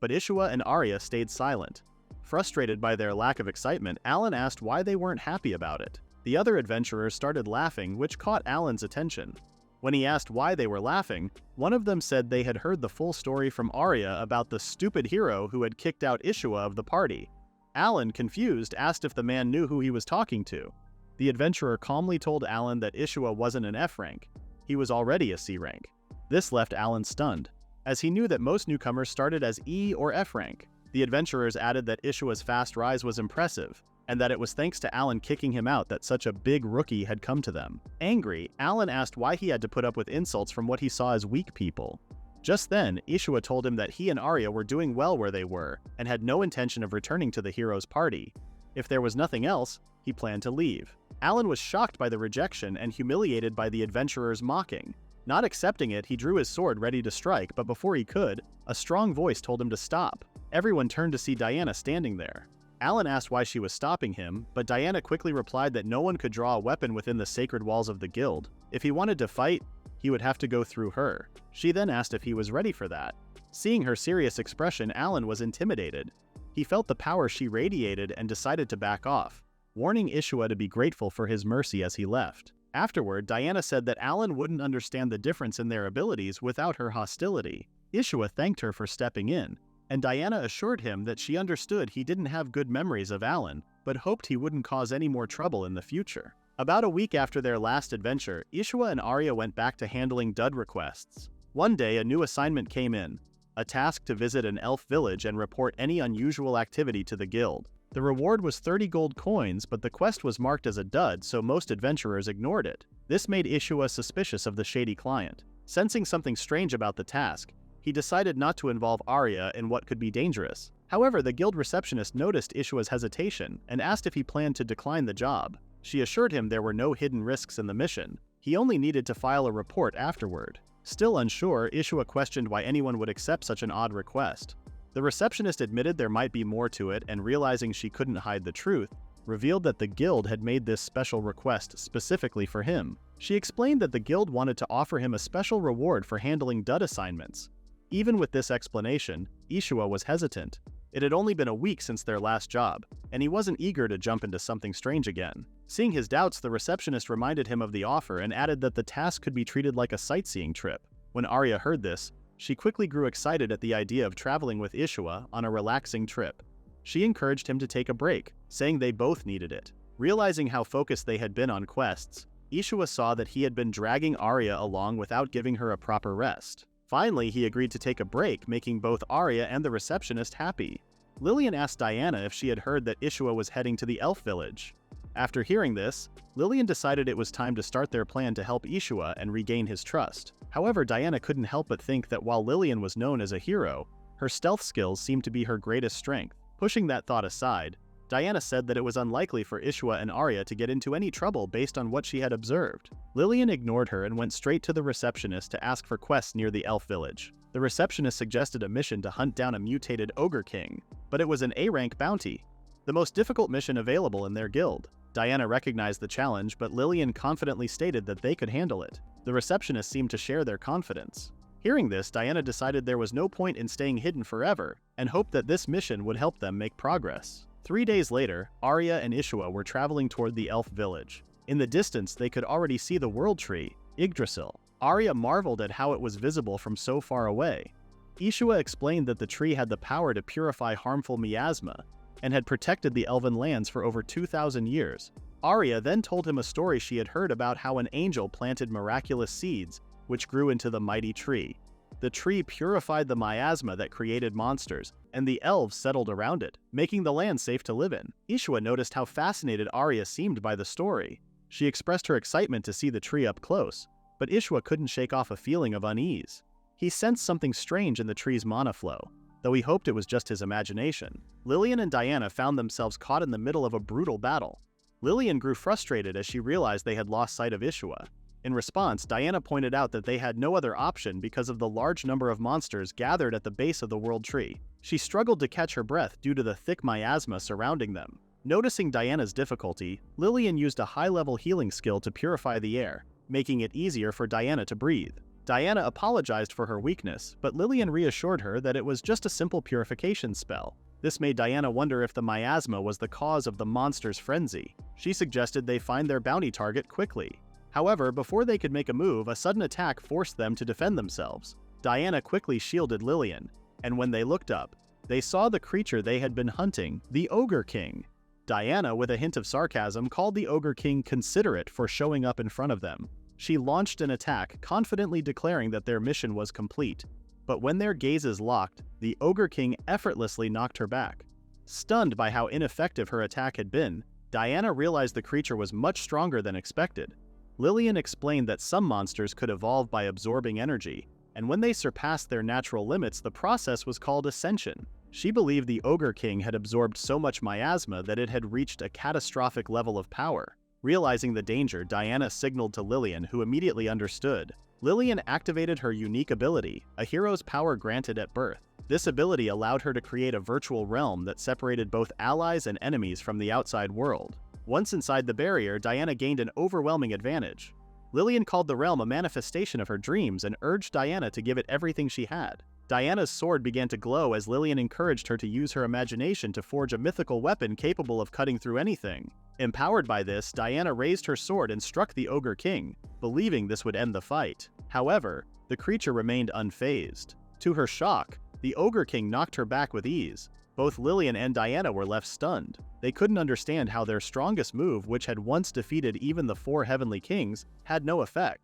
But Ishua and Arya stayed silent. Frustrated by their lack of excitement, Alan asked why they weren't happy about it. The other adventurers started laughing, which caught Alan's attention. When he asked why they were laughing, one of them said they had heard the full story from Arya about the stupid hero who had kicked out Ishua of the party. Alan, confused, asked if the man knew who he was talking to. The adventurer calmly told Alan that Ishua wasn't an F rank. He was already a C rank. This left Alan stunned, as he knew that most newcomers started as E or F rank. The adventurers added that Ishua's fast rise was impressive, and that it was thanks to Alan kicking him out that such a big rookie had come to them. Angry, Alan asked why he had to put up with insults from what he saw as weak people. Just then, Ishua told him that he and Arya were doing well where they were, and had no intention of returning to the hero's party. If there was nothing else, he planned to leave. Alan was shocked by the rejection and humiliated by the adventurers' mocking. Not accepting it, he drew his sword ready to strike, but before he could, a strong voice told him to stop. Everyone turned to see Diana standing there. Alan asked why she was stopping him, but Diana quickly replied that no one could draw a weapon within the sacred walls of the guild. If he wanted to fight, he would have to go through her. She then asked if he was ready for that. Seeing her serious expression, Alan was intimidated. He felt the power she radiated and decided to back off, warning Ishua to be grateful for his mercy as he left. Afterward, Diana said that Alan wouldn't understand the difference in their abilities without her hostility. Ishua thanked her for stepping in, and Diana assured him that she understood he didn't have good memories of Alan, but hoped he wouldn't cause any more trouble in the future. About a week after their last adventure, Ishua and Arya went back to handling dud requests. One day, a new assignment came in, a task to visit an elf village and report any unusual activity to the guild. The reward was 30 gold coins, but the quest was marked as a dud, so most adventurers ignored it. This made Ishua suspicious of the shady client. Sensing something strange about the task, he decided not to involve Arya in what could be dangerous. However, the guild receptionist noticed Ishua's hesitation and asked if he planned to decline the job. She assured him there were no hidden risks in the mission. He only needed to file a report afterward. Still unsure, Ishua questioned why anyone would accept such an odd request. The receptionist admitted there might be more to it, and realizing she couldn't hide the truth, revealed that the guild had made this special request specifically for him. She explained that the guild wanted to offer him a special reward for handling dud assignments. Even with this explanation, Ishua was hesitant. It had only been a week since their last job, and he wasn't eager to jump into something strange again. Seeing his doubts, the receptionist reminded him of the offer and added that the task could be treated like a sightseeing trip. When Arya heard this, she quickly grew excited at the idea of traveling with Ishua on a relaxing trip. She encouraged him to take a break, saying they both needed it. Realizing how focused they had been on quests, Ishua saw that he had been dragging Arya along without giving her a proper rest. Finally, he agreed to take a break, making both Arya and the receptionist happy. Lillian asked Diana if she had heard that Ishua was heading to the elf village. After hearing this, Lillian decided it was time to start their plan to help Ishua and regain his trust. However, Diana couldn't help but think that while Lillian was known as a hero, her stealth skills seemed to be her greatest strength. Pushing that thought aside, Diana said that it was unlikely for Ishua and Arya to get into any trouble based on what she had observed. Lillian ignored her and went straight to the receptionist to ask for quests near the elf village. The receptionist suggested a mission to hunt down a mutated Ogre King, but it was an A-rank bounty, the most difficult mission available in their guild. Diana recognized the challenge, but Lillian confidently stated that they could handle it. The receptionist seemed to share their confidence. Hearing this, Diana decided there was no point in staying hidden forever, and hoped that this mission would help them make progress. 3 days later, Arya and Ishua were traveling toward the elf village. In the distance, they could already see the world tree, Yggdrasil. Arya marveled at how it was visible from so far away. Ishua explained that the tree had the power to purify harmful miasma, and had protected the elven lands for over 2,000 years. Arya then told him a story she had heard about how an angel planted miraculous seeds, which grew into the mighty tree. The tree purified the miasma that created monsters, and the elves settled around it, making the land safe to live in. Ishua noticed how fascinated Arya seemed by the story. She expressed her excitement to see the tree up close, but Ishua couldn't shake off a feeling of unease. He sensed something strange in the tree's mana flow, though he hoped it was just his imagination. Lillian and Diana found themselves caught in the middle of a brutal battle. Lillian grew frustrated as she realized they had lost sight of Ishua. In response, Diana pointed out that they had no other option because of the large number of monsters gathered at the base of the world tree. She struggled to catch her breath due to the thick miasma surrounding them. Noticing Diana's difficulty, Lillian used a high-level healing skill to purify the air, making it easier for Diana to breathe. Diana apologized for her weakness, but Lillian reassured her that it was just a simple purification spell. This made Diana wonder if the miasma was the cause of the monster's frenzy. She suggested they find their bounty target quickly. However, before they could make a move, a sudden attack forced them to defend themselves. Diana quickly shielded Lillian, and when they looked up, they saw the creature they had been hunting, the Ogre King. Diana, with a hint of sarcasm, called the Ogre King considerate for showing up in front of them. She launched an attack, confidently declaring that their mission was complete. But when their gazes locked, the Ogre King effortlessly knocked her back. Stunned by how ineffective her attack had been, Diana realized the creature was much stronger than expected. Lillian explained that some monsters could evolve by absorbing energy, and when they surpassed their natural limits, the process was called ascension. She believed the Ogre King had absorbed so much miasma that it had reached a catastrophic level of power. Realizing the danger, Diana signaled to Lillian, who immediately understood. Lillian activated her unique ability, a hero's power granted at birth. This ability allowed her to create a virtual realm that separated both allies and enemies from the outside world. Once inside the barrier, Diana gained an overwhelming advantage. Lillian called the realm a manifestation of her dreams and urged Diana to give it everything she had. Diana's sword began to glow as Lillian encouraged her to use her imagination to forge a mythical weapon capable of cutting through anything. Empowered by this, Diana raised her sword and struck the Ogre King, believing this would end the fight. However, the creature remained unfazed. To her shock, the Ogre King knocked her back with ease. Both Lillian and Diana were left stunned. They couldn't understand how their strongest move, which had once defeated even the 4 heavenly kings, had no effect.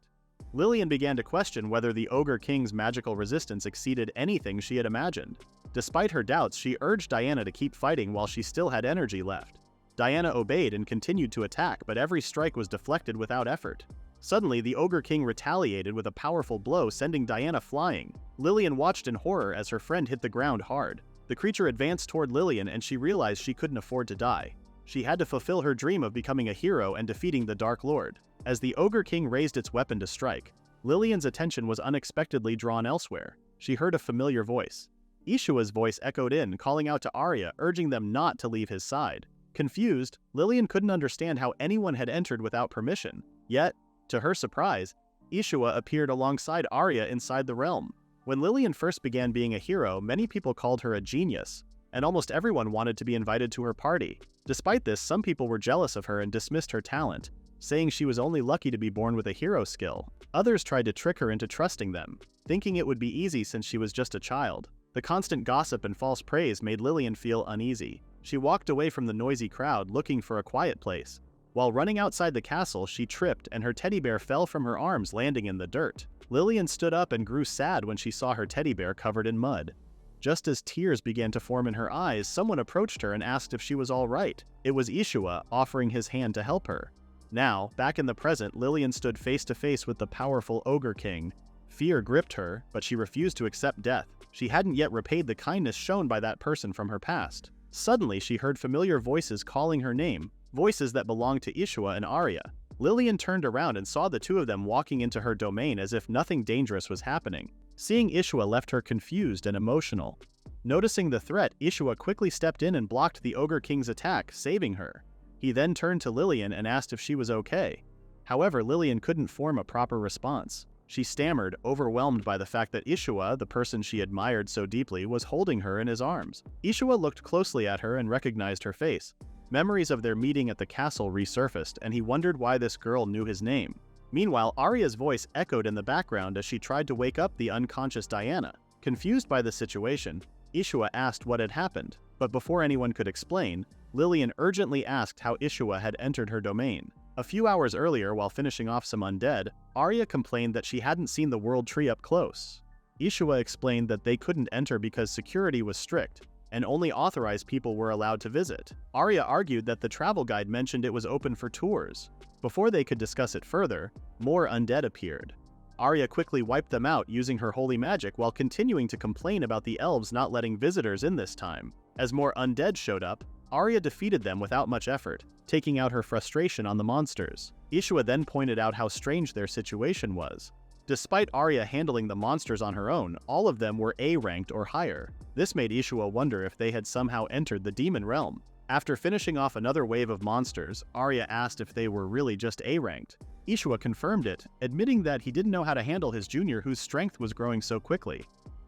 Lillian began to question whether the Ogre King's magical resistance exceeded anything she had imagined. Despite her doubts, she urged Diana to keep fighting while she still had energy left. Diana obeyed and continued to attack, but every strike was deflected without effort. Suddenly, the Ogre King retaliated with a powerful blow, sending Diana flying. Lillian watched in horror as her friend hit the ground hard. The creature advanced toward Lillian and she realized she couldn't afford to die. She had to fulfill her dream of becoming a hero and defeating the Dark Lord. As the Ogre King raised its weapon to strike, Lillian's attention was unexpectedly drawn elsewhere. She heard a familiar voice. Ishua's voice echoed in, calling out to Arya, urging them not to leave his side. Confused, Lillian couldn't understand how anyone had entered without permission. Yet, to her surprise, Ishua appeared alongside Arya inside the realm. When Lillian first began being a hero, many people called her a genius, and almost everyone wanted to be invited to her party. Despite this, some people were jealous of her and dismissed her talent, saying she was only lucky to be born with a hero skill. Others tried to trick her into trusting them, thinking it would be easy since she was just a child. The constant gossip and false praise made Lillian feel uneasy. She walked away from the noisy crowd, looking for a quiet place. While running outside the castle, she tripped and her teddy bear fell from her arms, landing in the dirt. Lillian stood up and grew sad when she saw her teddy bear covered in mud. Just as tears began to form in her eyes, someone approached her and asked if she was all right. It was Ishua, offering his hand to help her. Now, back in the present, Lillian stood face to face with the powerful Ogre King. Fear gripped her, but she refused to accept death. She hadn't yet repaid the kindness shown by that person from her past. Suddenly, she heard familiar voices calling her name, voices that belonged to Ishua and Arya. Lillian turned around and saw the two of them walking into her domain as if nothing dangerous was happening. Seeing Ishua left her confused and emotional. Noticing the threat, Ishua quickly stepped in and blocked the Ogre King's attack, saving her. He then turned to Lillian and asked if she was okay. However, Lillian couldn't form a proper response. She stammered, overwhelmed by the fact that Ishua, the person she admired so deeply, was holding her in his arms. Ishua looked closely at her and recognized her face. Memories of their meeting at the castle resurfaced, and he wondered why this girl knew his name. Meanwhile, Arya's voice echoed in the background as she tried to wake up the unconscious Diana. Confused by the situation, Ishua asked what had happened, but before anyone could explain, Lillian urgently asked how Ishua had entered her domain. A few hours earlier, while finishing off some undead, Arya complained that she hadn't seen the world tree up close. Ishua explained that they couldn't enter because security was strict, and only authorized people were allowed to visit. Arya argued that the travel guide mentioned it was open for tours. Before they could discuss it further, more undead appeared. Arya quickly wiped them out using her holy magic while continuing to complain about the elves not letting visitors in this time. As more undead showed up, Arya defeated them without much effort, taking out her frustration on the monsters. Ishua then pointed out how strange their situation was. Despite Arya handling the monsters on her own, all of them were A-ranked or higher. This made Ishua wonder if they had somehow entered the demon realm. After finishing off another wave of monsters, Arya asked if they were really just A-ranked. Ishua confirmed it, admitting that he didn't know how to handle his junior whose strength was growing so quickly.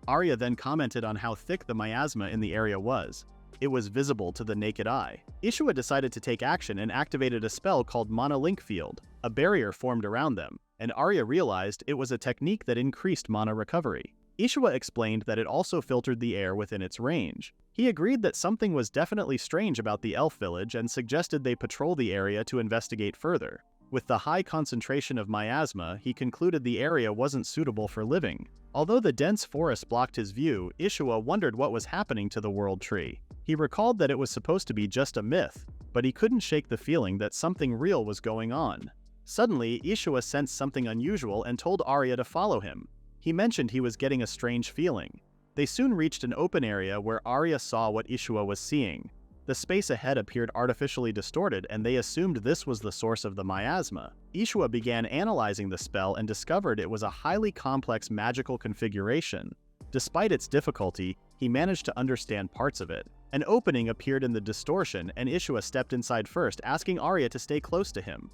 Arya then commented on how thick the miasma in the area was. It was visible to the naked eye. Ishua decided to take action and activated a spell called Mana Link Field. A barrier formed around them, and Arya realized it was a technique that increased mana recovery. Ishua explained that it also filtered the air within its range. He agreed that something was definitely strange about the elf village and suggested they patrol the area to investigate further. With the high concentration of miasma, he concluded the area wasn't suitable for living. Although the dense forest blocked his view, Ishua wondered what was happening to the world tree. He recalled that it was supposed to be just a myth, but he couldn't shake the feeling that something real was going on. Suddenly, Ishua sensed something unusual and told Arya to follow him. He mentioned he was getting a strange feeling. They soon reached an open area where Arya saw what Ishua was seeing. The space ahead appeared artificially distorted, and they assumed this was the source of the miasma. Ishua began analyzing the spell and discovered it was a highly complex magical configuration. Despite its difficulty, he managed to understand parts of it. An opening appeared in the distortion, and Ishua stepped inside first, asking Arya to stay close to him.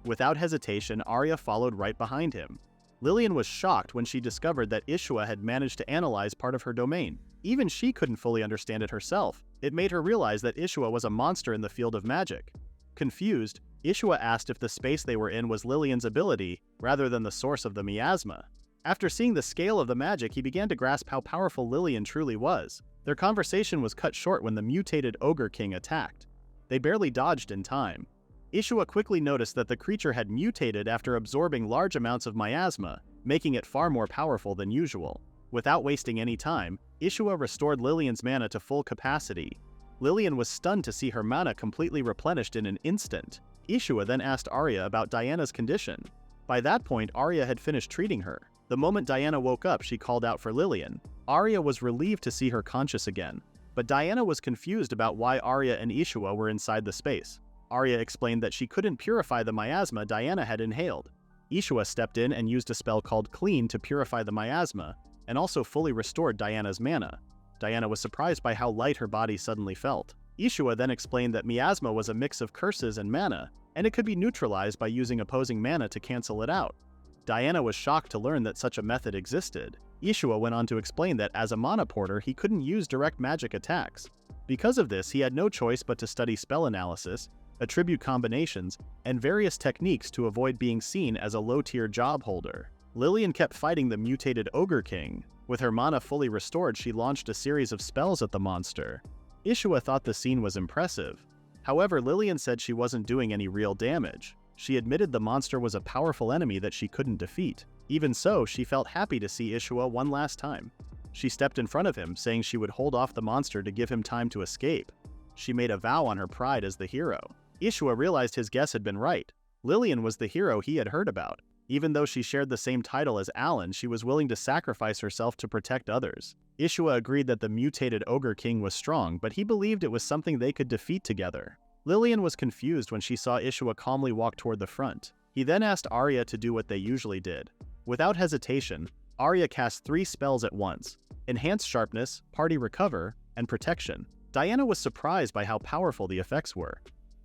Without hesitation, Arya followed right behind him. Lillian was shocked when she discovered that Ishua had managed to analyze part of her domain. Even she couldn't fully understand it herself. It made her realize that Ishua was a monster in the field of magic. Confused, Ishua asked if the space they were in was Lillian's ability, rather than the source of the miasma. After seeing the scale of the magic, he began to grasp how powerful Lillian truly was. Their conversation was cut short when the mutated Ogre King attacked. They barely dodged in time. Ishua quickly noticed that the creature had mutated after absorbing large amounts of miasma, making it far more powerful than usual. Without wasting any time, Ishua restored Lillian's mana to full capacity. Lillian was stunned to see her mana completely replenished in an instant. Ishua then asked Arya about Diana's condition. By that point, Arya had finished treating her. The moment Diana woke up, she called out for Lillian. Arya was relieved to see her conscious again, but Diana was confused about why Arya and Ishua were inside the space. Arya explained that she couldn't purify the miasma Diana had inhaled. Ishua stepped in and used a spell called Clean to purify the miasma, and also fully restored Diana's mana. Diana was surprised by how light her body suddenly felt. Ishua then explained that miasma was a mix of curses and mana, and it could be neutralized by using opposing mana to cancel it out. Diana was shocked to learn that such a method existed. Ishua went on to explain that as a mana porter, he couldn't use direct magic attacks. Because of this, he had no choice but to study spell analysis, attribute combinations, and various techniques to avoid being seen as a low-tier job holder. Lillian kept fighting the mutated Ogre King. With her mana fully restored, she launched a series of spells at the monster. Ishua thought the scene was impressive. However, Lillian said she wasn't doing any real damage. She admitted the monster was a powerful enemy that she couldn't defeat. Even so, she felt happy to see Ishua one last time. She stepped in front of him, saying she would hold off the monster to give him time to escape. She made a vow on her pride as the hero. Ishua realized his guess had been right. Lillian was the hero he had heard about. Even though she shared the same title as Alan, she was willing to sacrifice herself to protect others. Ishua agreed that the mutated Ogre King was strong, but he believed it was something they could defeat together. Lillian was confused when she saw Ishua calmly walk toward the front. He then asked Arya to do what they usually did. Without hesitation, Arya cast 3 spells at once: Enhanced Sharpness, Party Recover, and Protection. Diana was surprised by how powerful the effects were.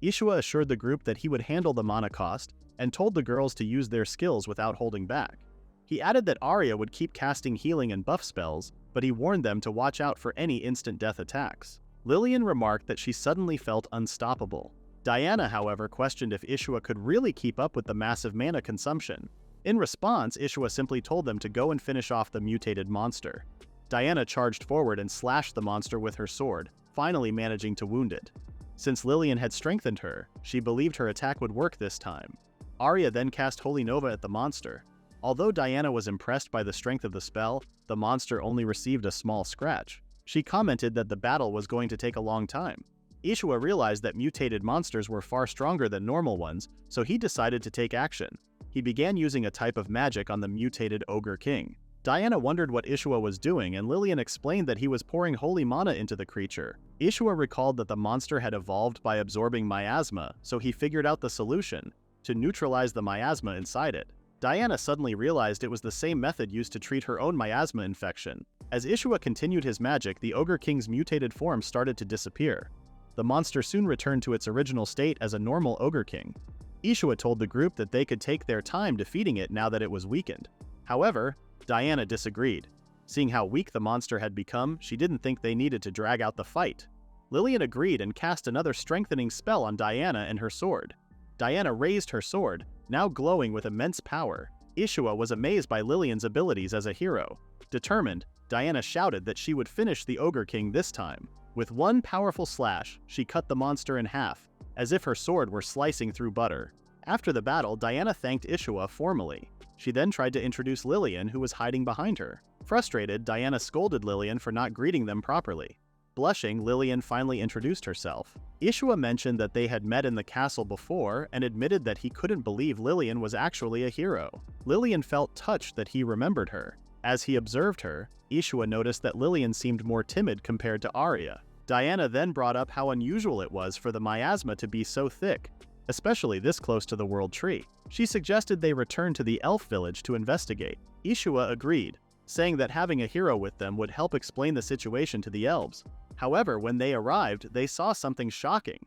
Ishua assured the group that he would handle the mana cost, and told the girls to use their skills without holding back. He added that Arya would keep casting healing and buff spells, but he warned them to watch out for any instant death attacks. Lillian remarked that she suddenly felt unstoppable. Diana, however, questioned if Ishua could really keep up with the massive mana consumption. In response, Ishua simply told them to go and finish off the mutated monster. Diana charged forward and slashed the monster with her sword, finally managing to wound it. Since Lillian had strengthened her, she believed her attack would work this time. Arya then cast Holy Nova at the monster. Although Diana was impressed by the strength of the spell, the monster only received a small scratch. She commented that the battle was going to take a long time. Ishua realized that mutated monsters were far stronger than normal ones, so he decided to take action. He began using a type of magic on the mutated Ogre King. Diana wondered what Ishua was doing, and Lillian explained that he was pouring holy mana into the creature. Ishua recalled that the monster had evolved by absorbing miasma, so he figured out the solution: to neutralize the miasma inside it. Diana suddenly realized it was the same method used to treat her own miasma infection. As Ishua continued his magic, the Ogre King's mutated form started to disappear. The monster soon returned to its original state as a normal Ogre King. Ishua told the group that they could take their time defeating it now that it was weakened. However, Diana disagreed. Seeing how weak the monster had become, she didn't think they needed to drag out the fight. Lillian agreed and cast another strengthening spell on Diana and her sword. Diana raised her sword, now glowing with immense power. Ishua was amazed by Lillian's abilities as a hero. Determined, Diana shouted that she would finish the Ogre King this time. With one powerful slash, she cut the monster in half, as if her sword were slicing through butter. After the battle, Diana thanked Ishua formally. She then tried to introduce Lillian, who was hiding behind her. Frustrated, Diana scolded Lillian for not greeting them properly. Blushing, Lillian finally introduced herself. Ishua mentioned that they had met in the castle before and admitted that he couldn't believe Lillian was actually a hero. Lillian felt touched that he remembered her. As he observed her, Ishua noticed that Lillian seemed more timid compared to Arya. Diana then brought up how unusual it was for the miasma to be so thick, especially this close to the World Tree. She suggested they return to the elf village to investigate. Ishua agreed, saying that having a hero with them would help explain the situation to the elves. However, when they arrived, they saw something shocking.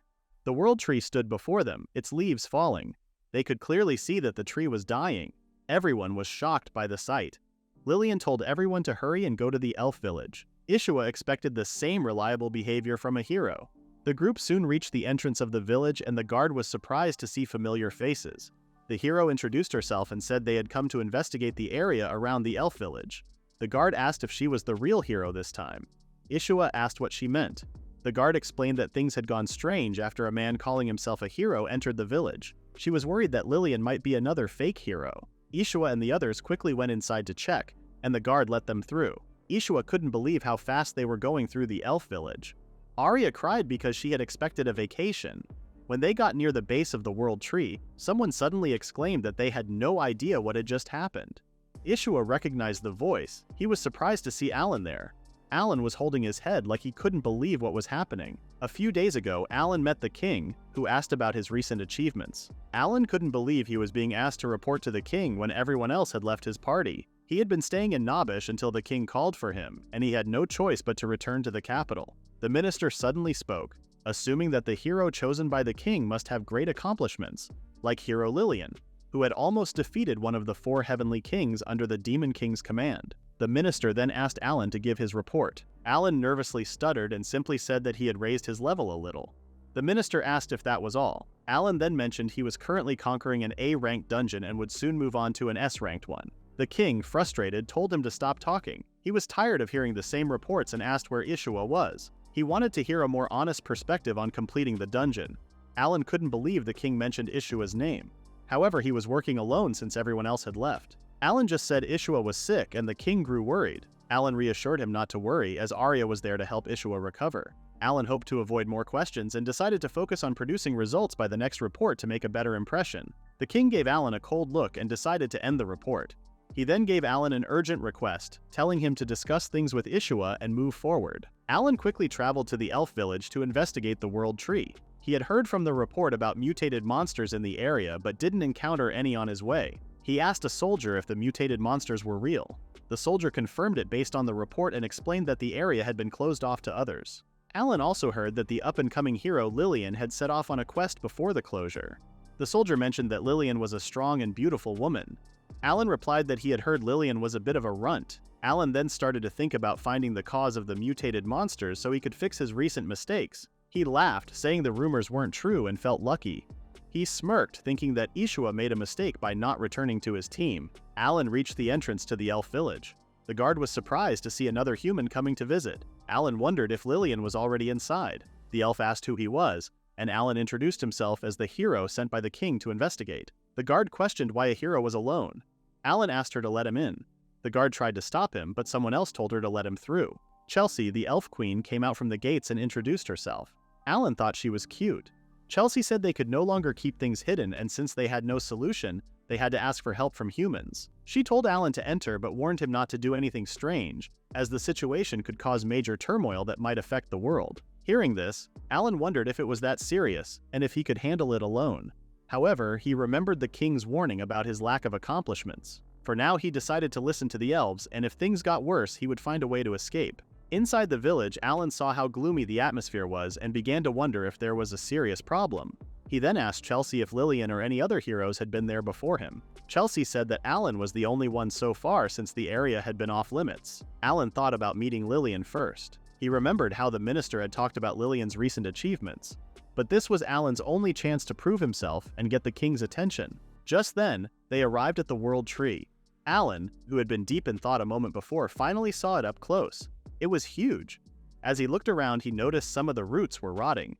The World Tree stood before them, its leaves falling. They could clearly see that the tree was dying. Everyone was shocked by the sight. Lillian told everyone to hurry and go to the elf village. Ishua expected the same reliable behavior from a hero. The group soon reached the entrance of the village, and the guard was surprised to see familiar faces. The hero introduced herself and said they had come to investigate the area around the elf village. The guard asked if she was the real hero this time. Ishua asked what she meant. The guard explained that things had gone strange after a man calling himself a hero entered the village. She was worried that Lillian might be another fake hero. Ishua and the others quickly went inside to check, and the guard let them through. Ishua couldn't believe how fast they were going through the elf village. Arya cried because she had expected a vacation. When they got near the base of the World Tree, someone suddenly exclaimed that they had no idea what had just happened. Ishua recognized the voice. He was surprised to see Alan there. Alan was holding his head like he couldn't believe what was happening. A few days ago, Alan met the king, who asked about his recent achievements. Alan couldn't believe he was being asked to report to the king when everyone else had left his party. He had been staying in Nabish until the king called for him, and he had no choice but to return to the capital. The minister suddenly spoke, assuming that the hero chosen by the king must have great accomplishments, like hero Lillian, who had almost defeated one of the 4 heavenly kings under the Demon King's command. The minister then asked Alan to give his report. Alan nervously stuttered and simply said that he had raised his level a little. The minister asked if that was all. Alan then mentioned he was currently conquering an A-ranked dungeon and would soon move on to an S-ranked one. The king, frustrated, told him to stop talking. He was tired of hearing the same reports and asked where Ishua was. He wanted to hear a more honest perspective on completing the dungeon. Alan couldn't believe the king mentioned Ishua's name. However, he was working alone since everyone else had left. Alan just said Ishua was sick, and the king grew worried. Alan reassured him not to worry, as Arya was there to help Ishua recover. Alan hoped to avoid more questions and decided to focus on producing results by the next report to make a better impression. The king gave Alan a cold look and decided to end the report. He then gave Alan an urgent request, telling him to discuss things with Ishua and move forward. Alan quickly traveled to the elf village to investigate the World Tree. He had heard from the report about mutated monsters in the area but didn't encounter any on his way. He asked a soldier if the mutated monsters were real. The soldier confirmed it based on the report and explained that the area had been closed off to others. Alan also heard that the up-and-coming hero Lillian had set off on a quest before the closure. The soldier mentioned that Lillian was a strong and beautiful woman. Alan replied that he had heard Lillian was a bit of a runt. Alan then started to think about finding the cause of the mutated monsters so he could fix his recent mistakes. He laughed, saying the rumors weren't true, and felt lucky. He smirked, thinking that Ishua made a mistake by not returning to his team. Alan reached the entrance to the elf village. The guard was surprised to see another human coming to visit. Alan wondered if Lillian was already inside. The elf asked who he was, and Alan introduced himself as the hero sent by the king to investigate. The guard questioned why a hero was alone. Alan asked her to let him in. The guard tried to stop him, but someone else told her to let him through. Chelsea, the elf queen, came out from the gates and introduced herself. Alan thought she was cute. Chelsea said they could no longer keep things hidden, and since they had no solution, they had to ask for help from humans. She told Alan to enter but warned him not to do anything strange, as the situation could cause major turmoil that might affect the world. Hearing this, Alan wondered if it was that serious, and if he could handle it alone. However, he remembered the king's warning about his lack of accomplishments. For now, he decided to listen to the elves, and if things got worse, he would find a way to escape. Inside the village, Alan saw how gloomy the atmosphere was and began to wonder if there was a serious problem. He then asked Chelsea if Lillian or any other heroes had been there before him. Chelsea said that Alan was the only one so far since the area had been off limits. Alan thought about meeting Lillian first. He remembered how the minister had talked about Lillian's recent achievements. But this was Alan's only chance to prove himself and get the king's attention. Just then, they arrived at the World Tree. Alan, who had been deep in thought a moment before, finally saw it up close. It was huge. As he looked around, he noticed some of the roots were rotting.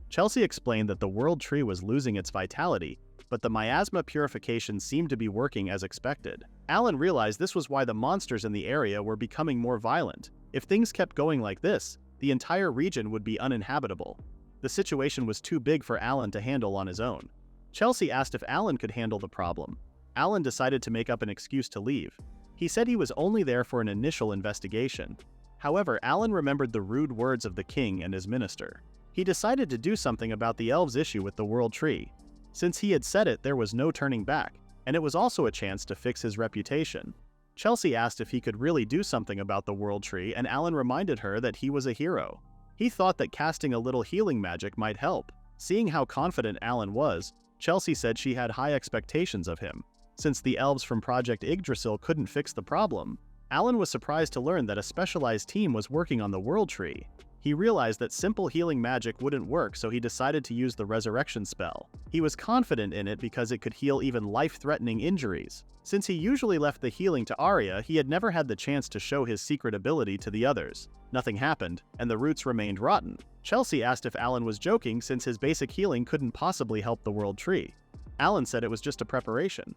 Chelsea explained that the World Tree was losing its vitality, but the miasma purification seemed to be working as expected. Alan realized this was why the monsters in the area were becoming more violent. If things kept going like this, the entire region would be uninhabitable. The situation was too big for Alan to handle on his own. Chelsea asked if Alan could handle the problem. Alan decided to make up an excuse to leave. He said he was only there for an initial investigation. However, Alan remembered the rude words of the king and his minister. He decided to do something about the elves' issue with the World Tree. Since he had said it, there was no turning back, and it was also a chance to fix his reputation. Chelsea asked if he could really do something about the World Tree, and Alan reminded her that he was a hero. He thought that casting a little healing magic might help. Seeing how confident Alan was, Chelsea said she had high expectations of him. Since the elves from Project Yggdrasil couldn't fix the problem, Alan was surprised to learn that a specialized team was working on the World Tree. He realized that simple healing magic wouldn't work, so he decided to use the resurrection spell. He was confident in it because it could heal even life-threatening injuries. Since he usually left the healing to Arya, he had never had the chance to show his secret ability to the others. Nothing happened, and the roots remained rotten. Chelsea asked if Alan was joking since his basic healing couldn't possibly help the World Tree. Alan said it was just a preparation.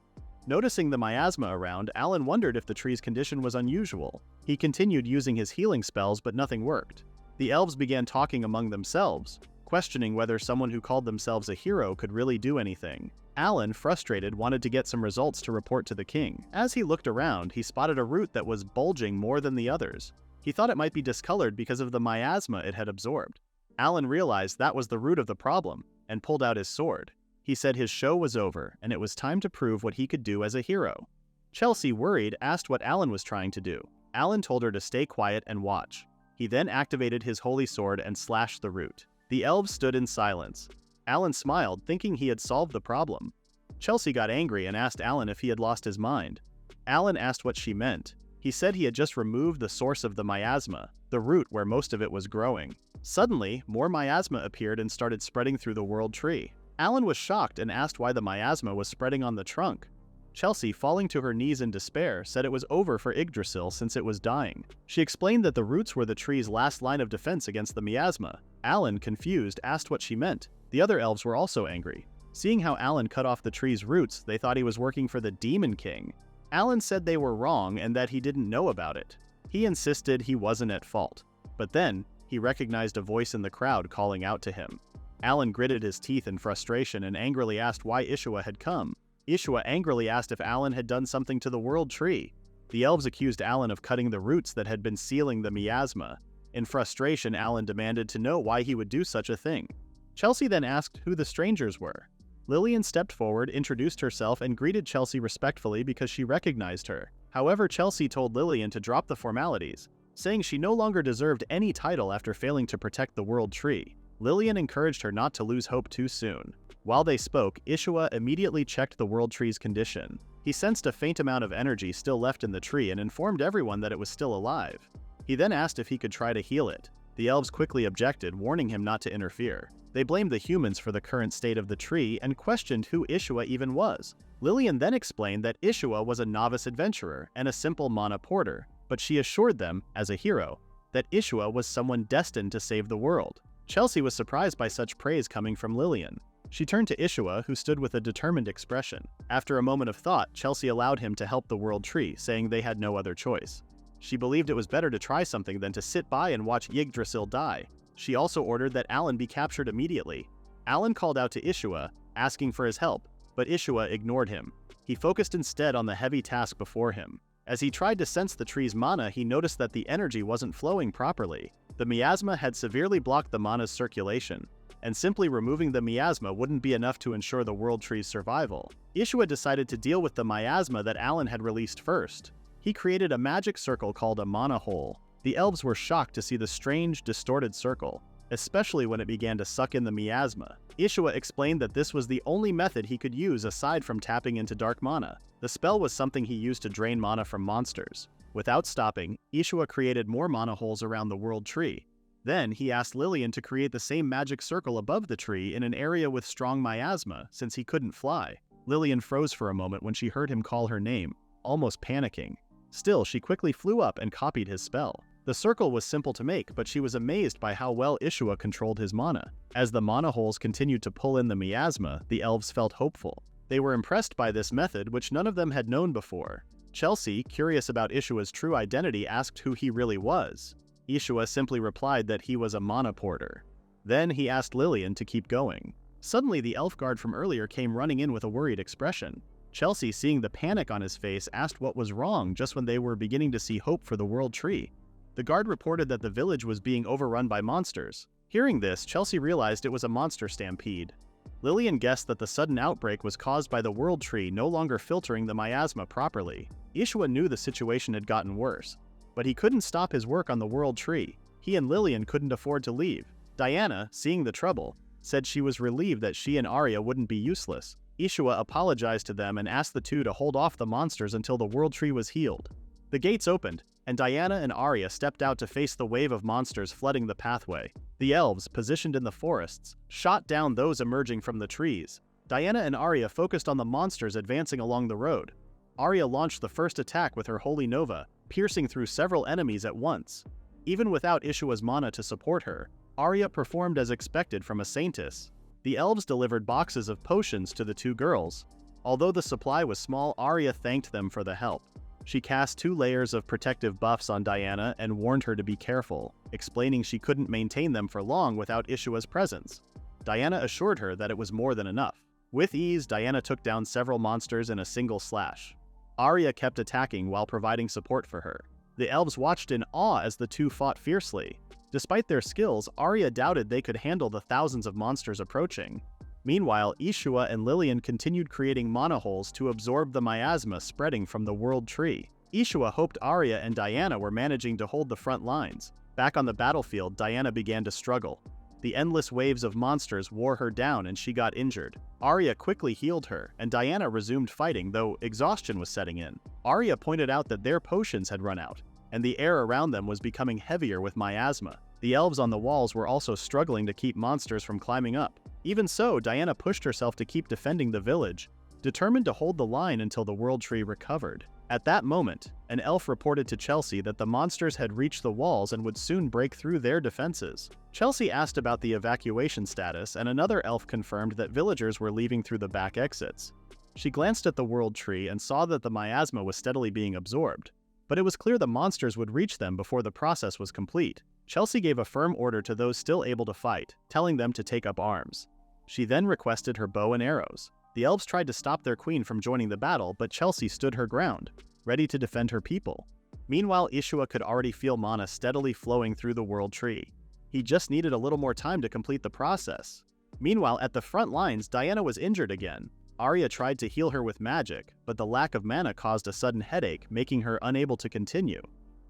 Noticing the miasma around, Alan wondered if the tree's condition was unusual. He continued using his healing spells, but nothing worked. The elves began talking among themselves, questioning whether someone who called themselves a hero could really do anything. Alan, frustrated, wanted to get some results to report to the king. As he looked around, he spotted a root that was bulging more than the others. He thought it might be discolored because of the miasma it had absorbed. Alan realized that was the root of the problem, and pulled out his sword. He said his show was over, and it was time to prove what he could do as a hero. Chelsea, worried, asked what Alan was trying to do. Alan told her to stay quiet and watch. He then activated his holy sword and slashed the root. The elves stood in silence. Alan smiled, thinking he had solved the problem. Chelsea got angry and asked Alan if he had lost his mind. Alan asked what she meant. He said he had just removed the source of the miasma, the root where most of it was growing. Suddenly, more miasma appeared and started spreading through the World Tree. Alan was shocked and asked why the miasma was spreading on the trunk. Chelsea, falling to her knees in despair, said it was over for Yggdrasil since it was dying. She explained that the roots were the tree's last line of defense against the miasma. Alan, confused, asked what she meant. The other elves were also angry. Seeing how Alan cut off the tree's roots, they thought he was working for the Demon King. Alan said they were wrong and that he didn't know about it. He insisted he wasn't at fault. But then, he recognized a voice in the crowd calling out to him. Alan gritted his teeth in frustration and angrily asked why Ishua had come. Ishua angrily asked if Alan had done something to the World Tree. The elves accused Alan of cutting the roots that had been sealing the miasma. In frustration, Alan demanded to know why he would do such a thing. Chelsea then asked who the strangers were. Lillian stepped forward, introduced herself, and greeted Chelsea respectfully because she recognized her. However, Chelsea told Lillian to drop the formalities. saying she no longer deserved any title after failing to protect the World Tree. Lillian encouraged her not to lose hope too soon. While they spoke, Ishua immediately checked the World Tree's condition. He sensed a faint amount of energy still left in the tree and informed everyone that it was still alive. He then asked if he could try to heal it. The elves quickly objected, warning him not to interfere. They blamed the humans for the current state of the tree and questioned who Ishua even was. Lillian then explained that Ishua was a novice adventurer and a simple mana porter, but she assured them, as a hero, that Ishua was someone destined to save the world. Chelsea was surprised by such praise coming from Lillian. She turned to Ishua, who stood with a determined expression. After a moment of thought, Chelsea allowed him to help the World Tree, saying they had no other choice. She believed it was better to try something than to sit by and watch Yggdrasil die. She also ordered that Alan be captured immediately. Alan called out to Ishua, asking for his help, but Ishua ignored him. He focused instead on the heavy task before him. As he tried to sense the tree's mana, he noticed that the energy wasn't flowing properly. The miasma had severely blocked the mana's circulation, and simply removing the miasma wouldn't be enough to ensure the World Tree's survival. Ishua decided to deal with the miasma that Alan had released first. He created a magic circle called a mana hole. The elves were shocked to see the strange, distorted circle, especially when it began to suck in the miasma. Ishua explained that this was the only method he could use aside from tapping into dark mana. The spell was something he used to drain mana from monsters. Without stopping, Ishua created more mana holes around the World Tree. Then, he asked Lillian to create the same magic circle above the tree in an area with strong miasma, since he couldn't fly. Lillian froze for a moment when she heard him call her name, almost panicking. Still, she quickly flew up and copied his spell. The circle was simple to make, but she was amazed by how well Ishua controlled his mana. As the mana holes continued to pull in the miasma, the elves felt hopeful. They were impressed by this method, which none of them had known before. Chelsea, curious about Ishua's true identity, asked who he really was. Ishua simply replied that he was a mana porter. Then he asked Lillian to keep going. Suddenly, the elf guard from earlier came running in with a worried expression. Chelsea, seeing the panic on his face, asked what was wrong just when they were beginning to see hope for the World Tree. The guard reported that the village was being overrun by monsters. Hearing this, Chelsea realized it was a monster stampede. Lillian guessed that the sudden outbreak was caused by the World Tree no longer filtering the miasma properly. Ishua knew the situation had gotten worse, but he couldn't stop his work on the World Tree. He and Lillian couldn't afford to leave. Diana, seeing the trouble, said she was relieved that she and Arya wouldn't be useless. Ishua apologized to them and asked the two to hold off the monsters until the World Tree was healed. The gates opened, and Diana and Arya stepped out to face the wave of monsters flooding the pathway. The elves, positioned in the forests, shot down those emerging from the trees. Diana and Arya focused on the monsters advancing along the road. Arya launched the first attack with her Holy Nova, piercing through several enemies at once. Even without Ishua's mana to support her, Arya performed as expected from a Saintess. The elves delivered boxes of potions to the two girls. Although the supply was small, Arya thanked them for the help. She cast 2 layers of protective buffs on Diana and warned her to be careful, explaining she couldn't maintain them for long without Ishua's presence. Diana assured her that it was more than enough. With ease, Diana took down several monsters in a single slash. Arya kept attacking while providing support for her. The elves watched in awe as the two fought fiercely. Despite their skills, Arya doubted they could handle the thousands of monsters approaching. Meanwhile, Ishua and Lillian continued creating mana holes to absorb the miasma spreading from the World Tree. Ishua hoped Arya and Diana were managing to hold the front lines. Back on the battlefield, Diana began to struggle. The endless waves of monsters wore her down and she got injured. Arya quickly healed her, and Diana resumed fighting, though exhaustion was setting in. Arya pointed out that their potions had run out, and the air around them was becoming heavier with miasma. The elves on the walls were also struggling to keep monsters from climbing up. Even so, Diana pushed herself to keep defending the village, determined to hold the line until the World Tree recovered. At that moment, an elf reported to Chelsea that the monsters had reached the walls and would soon break through their defenses. Chelsea asked about the evacuation status, and another elf confirmed that villagers were leaving through the back exits. She glanced at the World Tree and saw that the miasma was steadily being absorbed, but it was clear the monsters would reach them before the process was complete. Chelsea gave a firm order to those still able to fight, telling them to take up arms. She then requested her bow and arrows. The elves tried to stop their queen from joining the battle, but Chelsea stood her ground, ready to defend her people. Meanwhile, Ishua could already feel mana steadily flowing through the World Tree. He just needed a little more time to complete the process. Meanwhile, at the front lines, Diana was injured again. Arya tried to heal her with magic, but the lack of mana caused a sudden headache, making her unable to continue.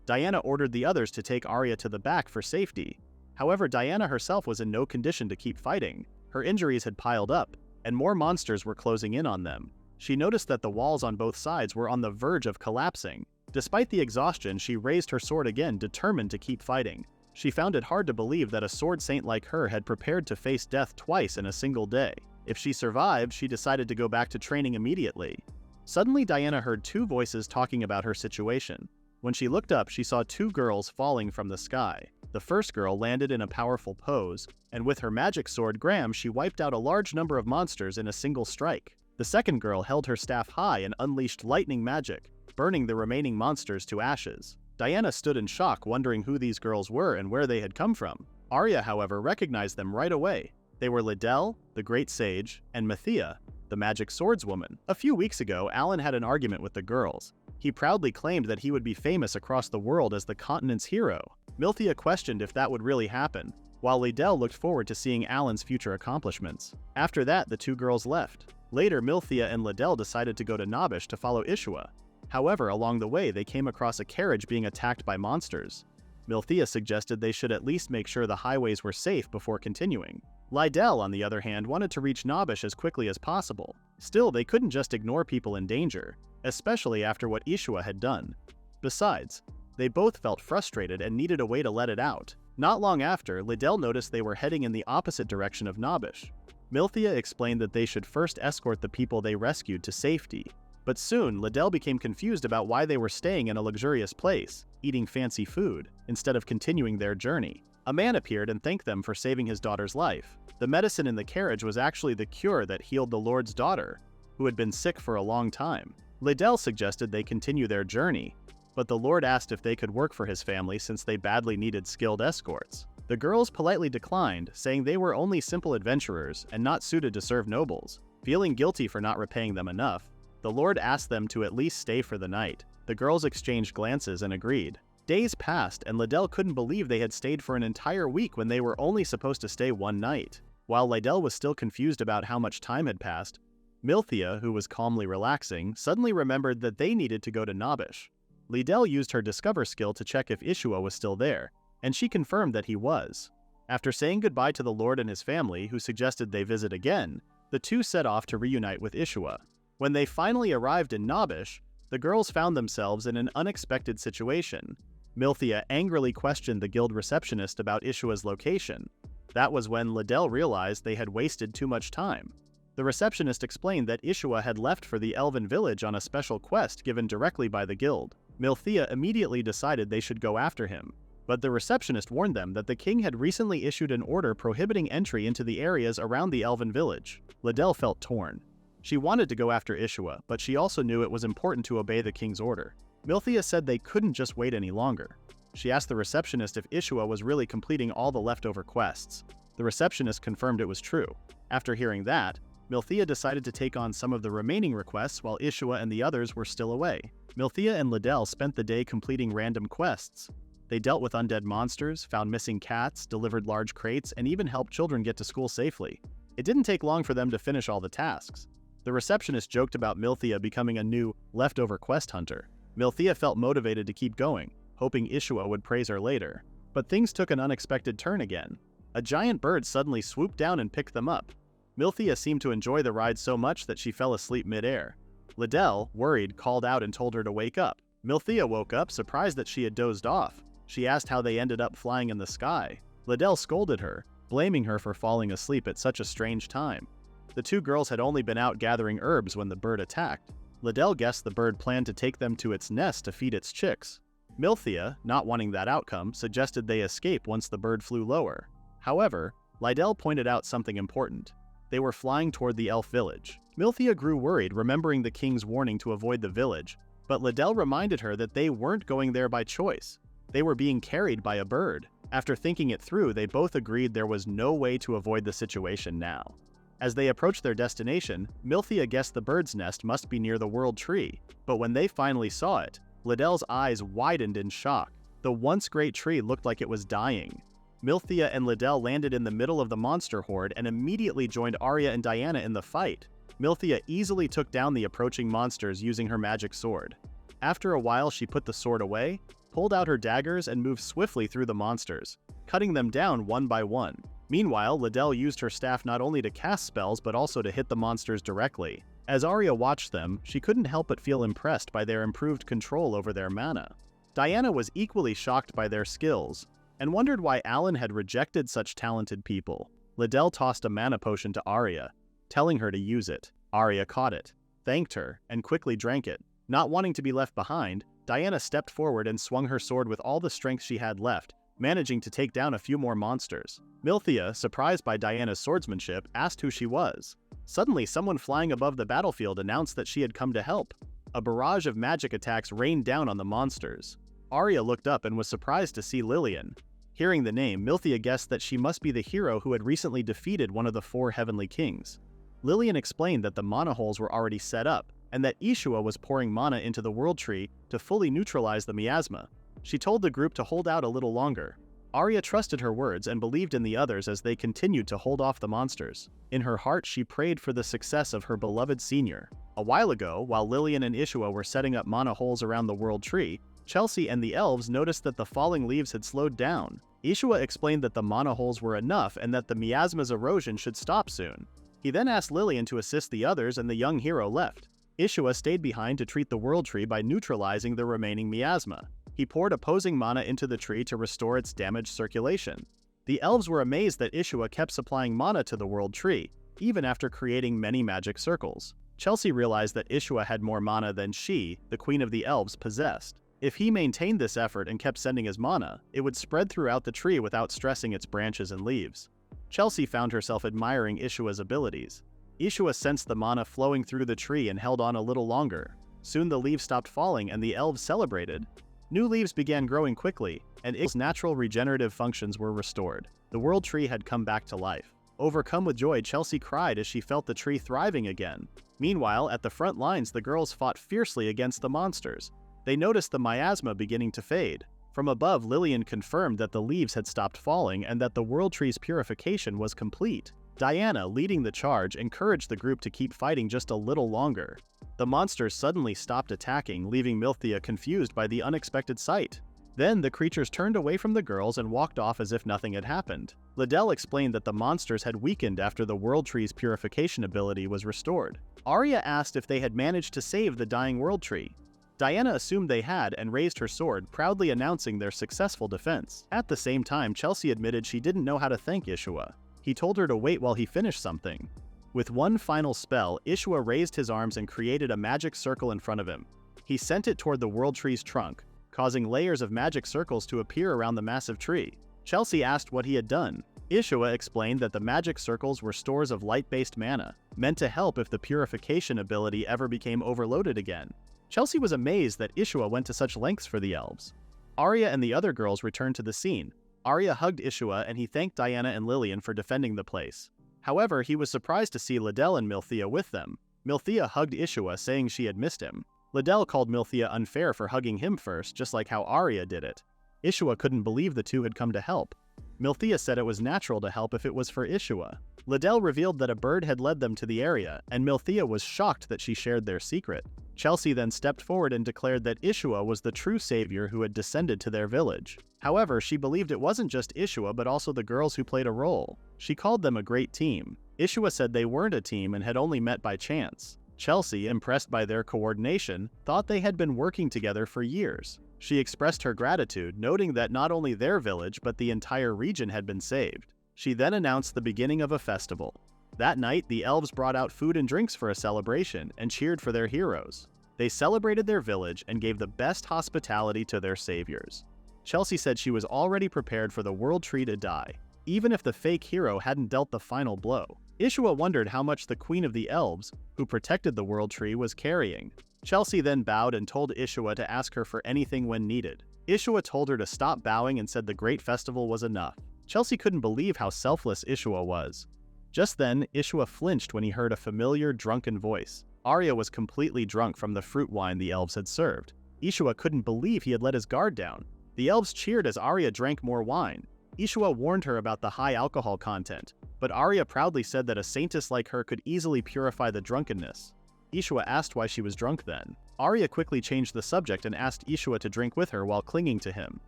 Diana ordered the others to take Arya to the back for safety. However, Diana herself was in no condition to keep fighting. Her injuries had piled up, and more monsters were closing in on them. She noticed that the walls on both sides were on the verge of collapsing. Despite the exhaustion, she raised her sword again, determined to keep fighting. She found it hard to believe that a sword saint like her had prepared to face death twice in a single day. If she survived, she decided to go back to training immediately. Suddenly, Diana heard two voices talking about her situation. When she looked up, she saw two girls falling from the sky. The first girl landed in a powerful pose, and with her magic sword Gram, she wiped out a large number of monsters in a single strike. The second girl held her staff high and unleashed lightning magic, burning the remaining monsters to ashes. Diana stood in shock, wondering who these girls were and where they had come from. Arya, however, recognized them right away. They were Liddell, the Great Sage, and Maia, the Magic Swordswoman. A few weeks ago, Alan had an argument with the girls. He proudly claimed that he would be famous across the world as the continent's hero. Maia questioned if that would really happen, while Liddell looked forward to seeing Alan's future accomplishments. After that, the two girls left. Later, Maia and Liddell decided to go to Nabish to follow Ishua. However, along the way, they came across a carriage being attacked by monsters. Maia suggested they should at least make sure the highways were safe before continuing. Liddell, on the other hand, wanted to reach Nabish as quickly as possible. Still, they couldn't just ignore people in danger, especially after what Ishua had done. Besides, they both felt frustrated and needed a way to let it out. Not long after, Liddell noticed they were heading in the opposite direction of Nabish. Maia explained that they should first escort the people they rescued to safety. But soon, Liddell became confused about why they were staying in a luxurious place, eating fancy food, instead of continuing their journey. A man appeared and thanked them for saving his daughter's life. The medicine in the carriage was actually the cure that healed the Lord's daughter, who had been sick for a long time. Liddell suggested they continue their journey, but the Lord asked if they could work for his family since they badly needed skilled escorts. The girls politely declined, saying they were only simple adventurers and not suited to serve nobles. Feeling guilty for not repaying them enough, the Lord asked them to at least stay for the night. The girls exchanged glances and agreed. Days passed, and Liddell couldn't believe they had stayed for an entire week when they were only supposed to stay one night. While Liddell was still confused about how much time had passed, Maia, who was calmly relaxing, suddenly remembered that they needed to go to Nabish. Liddell used her Discover skill to check if Ishua was still there, and she confirmed that he was. After saying goodbye to the Lord and his family, who suggested they visit again, the two set off to reunite with Ishua. When they finally arrived in Nabish, the girls found themselves in an unexpected situation. Maia angrily questioned the guild receptionist about Ishua's location. That was when Liddell realized they had wasted too much time. The receptionist explained that Ishua had left for the Elven village on a special quest given directly by the guild. Maia immediately decided they should go after him, but the receptionist warned them that the king had recently issued an order prohibiting entry into the areas around the Elven village. Liddell felt torn. She wanted to go after Ishua, but she also knew it was important to obey the king's order. Maia said they couldn't just wait any longer. She asked the receptionist if Ishua was really completing all the leftover quests. The receptionist confirmed it was true. After hearing that, Maia decided to take on some of the remaining requests while Ishua and the others were still away. Maia and Liddell spent the day completing random quests. They dealt with undead monsters, found missing cats, delivered large crates, and even helped children get to school safely. It didn't take long for them to finish all the tasks. The receptionist joked about Maia becoming a new, leftover quest hunter. Maia felt motivated to keep going, hoping Ishua would praise her later. But things took an unexpected turn again. A giant bird suddenly swooped down and picked them up. Maia seemed to enjoy the ride so much that she fell asleep mid-air. Liddell, worried, called out and told her to wake up. Maia woke up, surprised that she had dozed off. She asked how they ended up flying in the sky. Liddell scolded her, blaming her for falling asleep at such a strange time. The two girls had only been out gathering herbs when the bird attacked. Liddell guessed the bird planned to take them to its nest to feed its chicks. Maia, not wanting that outcome, suggested they escape once the bird flew lower. However, Liddell pointed out something important. They were flying toward the elf village. Maia grew worried, remembering the king's warning to avoid the village, but Liddell reminded her that they weren't going there by choice. They were being carried by a bird. After thinking it through, they both agreed there was no way to avoid the situation now. As they approached their destination, Maia guessed the bird's nest must be near the World Tree, but when they finally saw it, Liddell's eyes widened in shock. The once great tree looked like it was dying. Maia and Liddell landed in the middle of the monster horde and immediately joined Arya and Diana in the fight. Maia easily took down the approaching monsters using her magic sword. After a while, she put the sword away, pulled out her daggers and moved swiftly through the monsters, cutting them down one by one. Meanwhile, Liddell used her staff not only to cast spells but also to hit the monsters directly. As Arya watched them, she couldn't help but feel impressed by their improved control over their mana. Diana was equally shocked by their skills, and wondered why Alan had rejected such talented people. Liddell tossed a mana potion to Arya, telling her to use it. Arya caught it, thanked her, and quickly drank it. Not wanting to be left behind, Diana stepped forward and swung her sword with all the strength she had left, managing to take down a few more monsters. Milthea, surprised by Diana's swordsmanship, asked who she was. Suddenly, someone flying above the battlefield announced that she had come to help. A barrage of magic attacks rained down on the monsters. Arya looked up and was surprised to see Lillian. Hearing the name, Milthea guessed that she must be the hero who had recently defeated one of the 4 heavenly kings. Lillian explained that the mana holes were already set up, and that Ishua was pouring mana into the world tree to fully neutralize the miasma. She told the group to hold out a little longer. Arya trusted her words and believed in the others as they continued to hold off the monsters. In her heart, she prayed for the success of her beloved senior. A while ago, while Lillian and Ishua were setting up mana holes around the world tree, Chelsea and the elves noticed that the falling leaves had slowed down. Ishua explained that the mana holes were enough and that the miasma's erosion should stop soon. He then asked Lillian to assist the others and the young hero left. Ishua stayed behind to treat the world tree by neutralizing the remaining miasma. He poured opposing mana into the tree to restore its damaged circulation. The elves were amazed that Ishua kept supplying mana to the world tree, even after creating many magic circles. Chelsea realized that Ishua had more mana than she, the queen of the elves, possessed. If he maintained this effort and kept sending his mana, it would spread throughout the tree without stressing its branches and leaves. Chelsea found herself admiring Ishua's abilities. Ishua sensed the mana flowing through the tree and held on a little longer. Soon the leaves stopped falling and the elves celebrated. New leaves began growing quickly, and its natural regenerative functions were restored. The world tree had come back to life. Overcome with joy, Chelsea cried as she felt the tree thriving again. Meanwhile, at the front lines, the girls fought fiercely against the monsters. They noticed the miasma beginning to fade. From above, Lillian confirmed that the leaves had stopped falling and that the world tree's purification was complete. Diana, leading the charge, encouraged the group to keep fighting just a little longer. The monsters suddenly stopped attacking, leaving Milthea confused by the unexpected sight. Then the creatures turned away from the girls and walked off as if nothing had happened. Liddell explained that the monsters had weakened after the world tree's purification ability was restored. Arya asked if they had managed to save the dying world tree. Diana assumed they had and raised her sword, proudly announcing their successful defense. At the same time, Chelsea admitted she didn't know how to thank Ishua. He told her to wait while he finished something. With one final spell, Ishua raised his arms and created a magic circle in front of him. He sent it toward the world tree's trunk, causing layers of magic circles to appear around the massive tree. Chelsea asked what he had done. Ishua explained that the magic circles were stores of light-based mana, meant to help if the purification ability ever became overloaded again. Chelsea was amazed that Ishua went to such lengths for the elves. Arya and the other girls returned to the scene. Arya hugged Ishua and he thanked Diana and Lillian for defending the place. However, he was surprised to see Liddell and Milthea with them. Milthea hugged Ishua, saying she had missed him. Liddell called Milthea unfair for hugging him first, just like how Arya did it. Ishua couldn't believe the two had come to help. Milthea said it was natural to help if it was for Ishua. Liddell revealed that a bird had led them to the area, and Milthea was shocked that she shared their secret. Chelsea then stepped forward and declared that Ishua was the true savior who had descended to their village. However, she believed it wasn't just Ishua but also the girls who played a role. She called them a great team. Ishua said they weren't a team and had only met by chance. Chelsea, impressed by their coordination, thought they had been working together for years. She expressed her gratitude, noting that not only their village but the entire region had been saved. She then announced the beginning of a festival. That night, the elves brought out food and drinks for a celebration and cheered for their heroes. They celebrated their village and gave the best hospitality to their saviors. Chelsea said she was already prepared for the world tree to die, even if the fake hero hadn't dealt the final blow. Ishua wondered how much the queen of the elves, who protected the world tree, was carrying. Chelsea then bowed and told Ishua to ask her for anything when needed. Ishua told her to stop bowing and said the great festival was enough. Chelsea couldn't believe how selfless Ishua was. Just then, Ishua flinched when he heard a familiar, drunken voice. Arya was completely drunk from the fruit wine the elves had served. Ishua couldn't believe he had let his guard down. The elves cheered as Arya drank more wine. Ishua warned her about the high alcohol content, but Arya proudly said that a saintess like her could easily purify the drunkenness. Ishua asked why she was drunk then. Arya quickly changed the subject and asked Ishua to drink with her while clinging to him.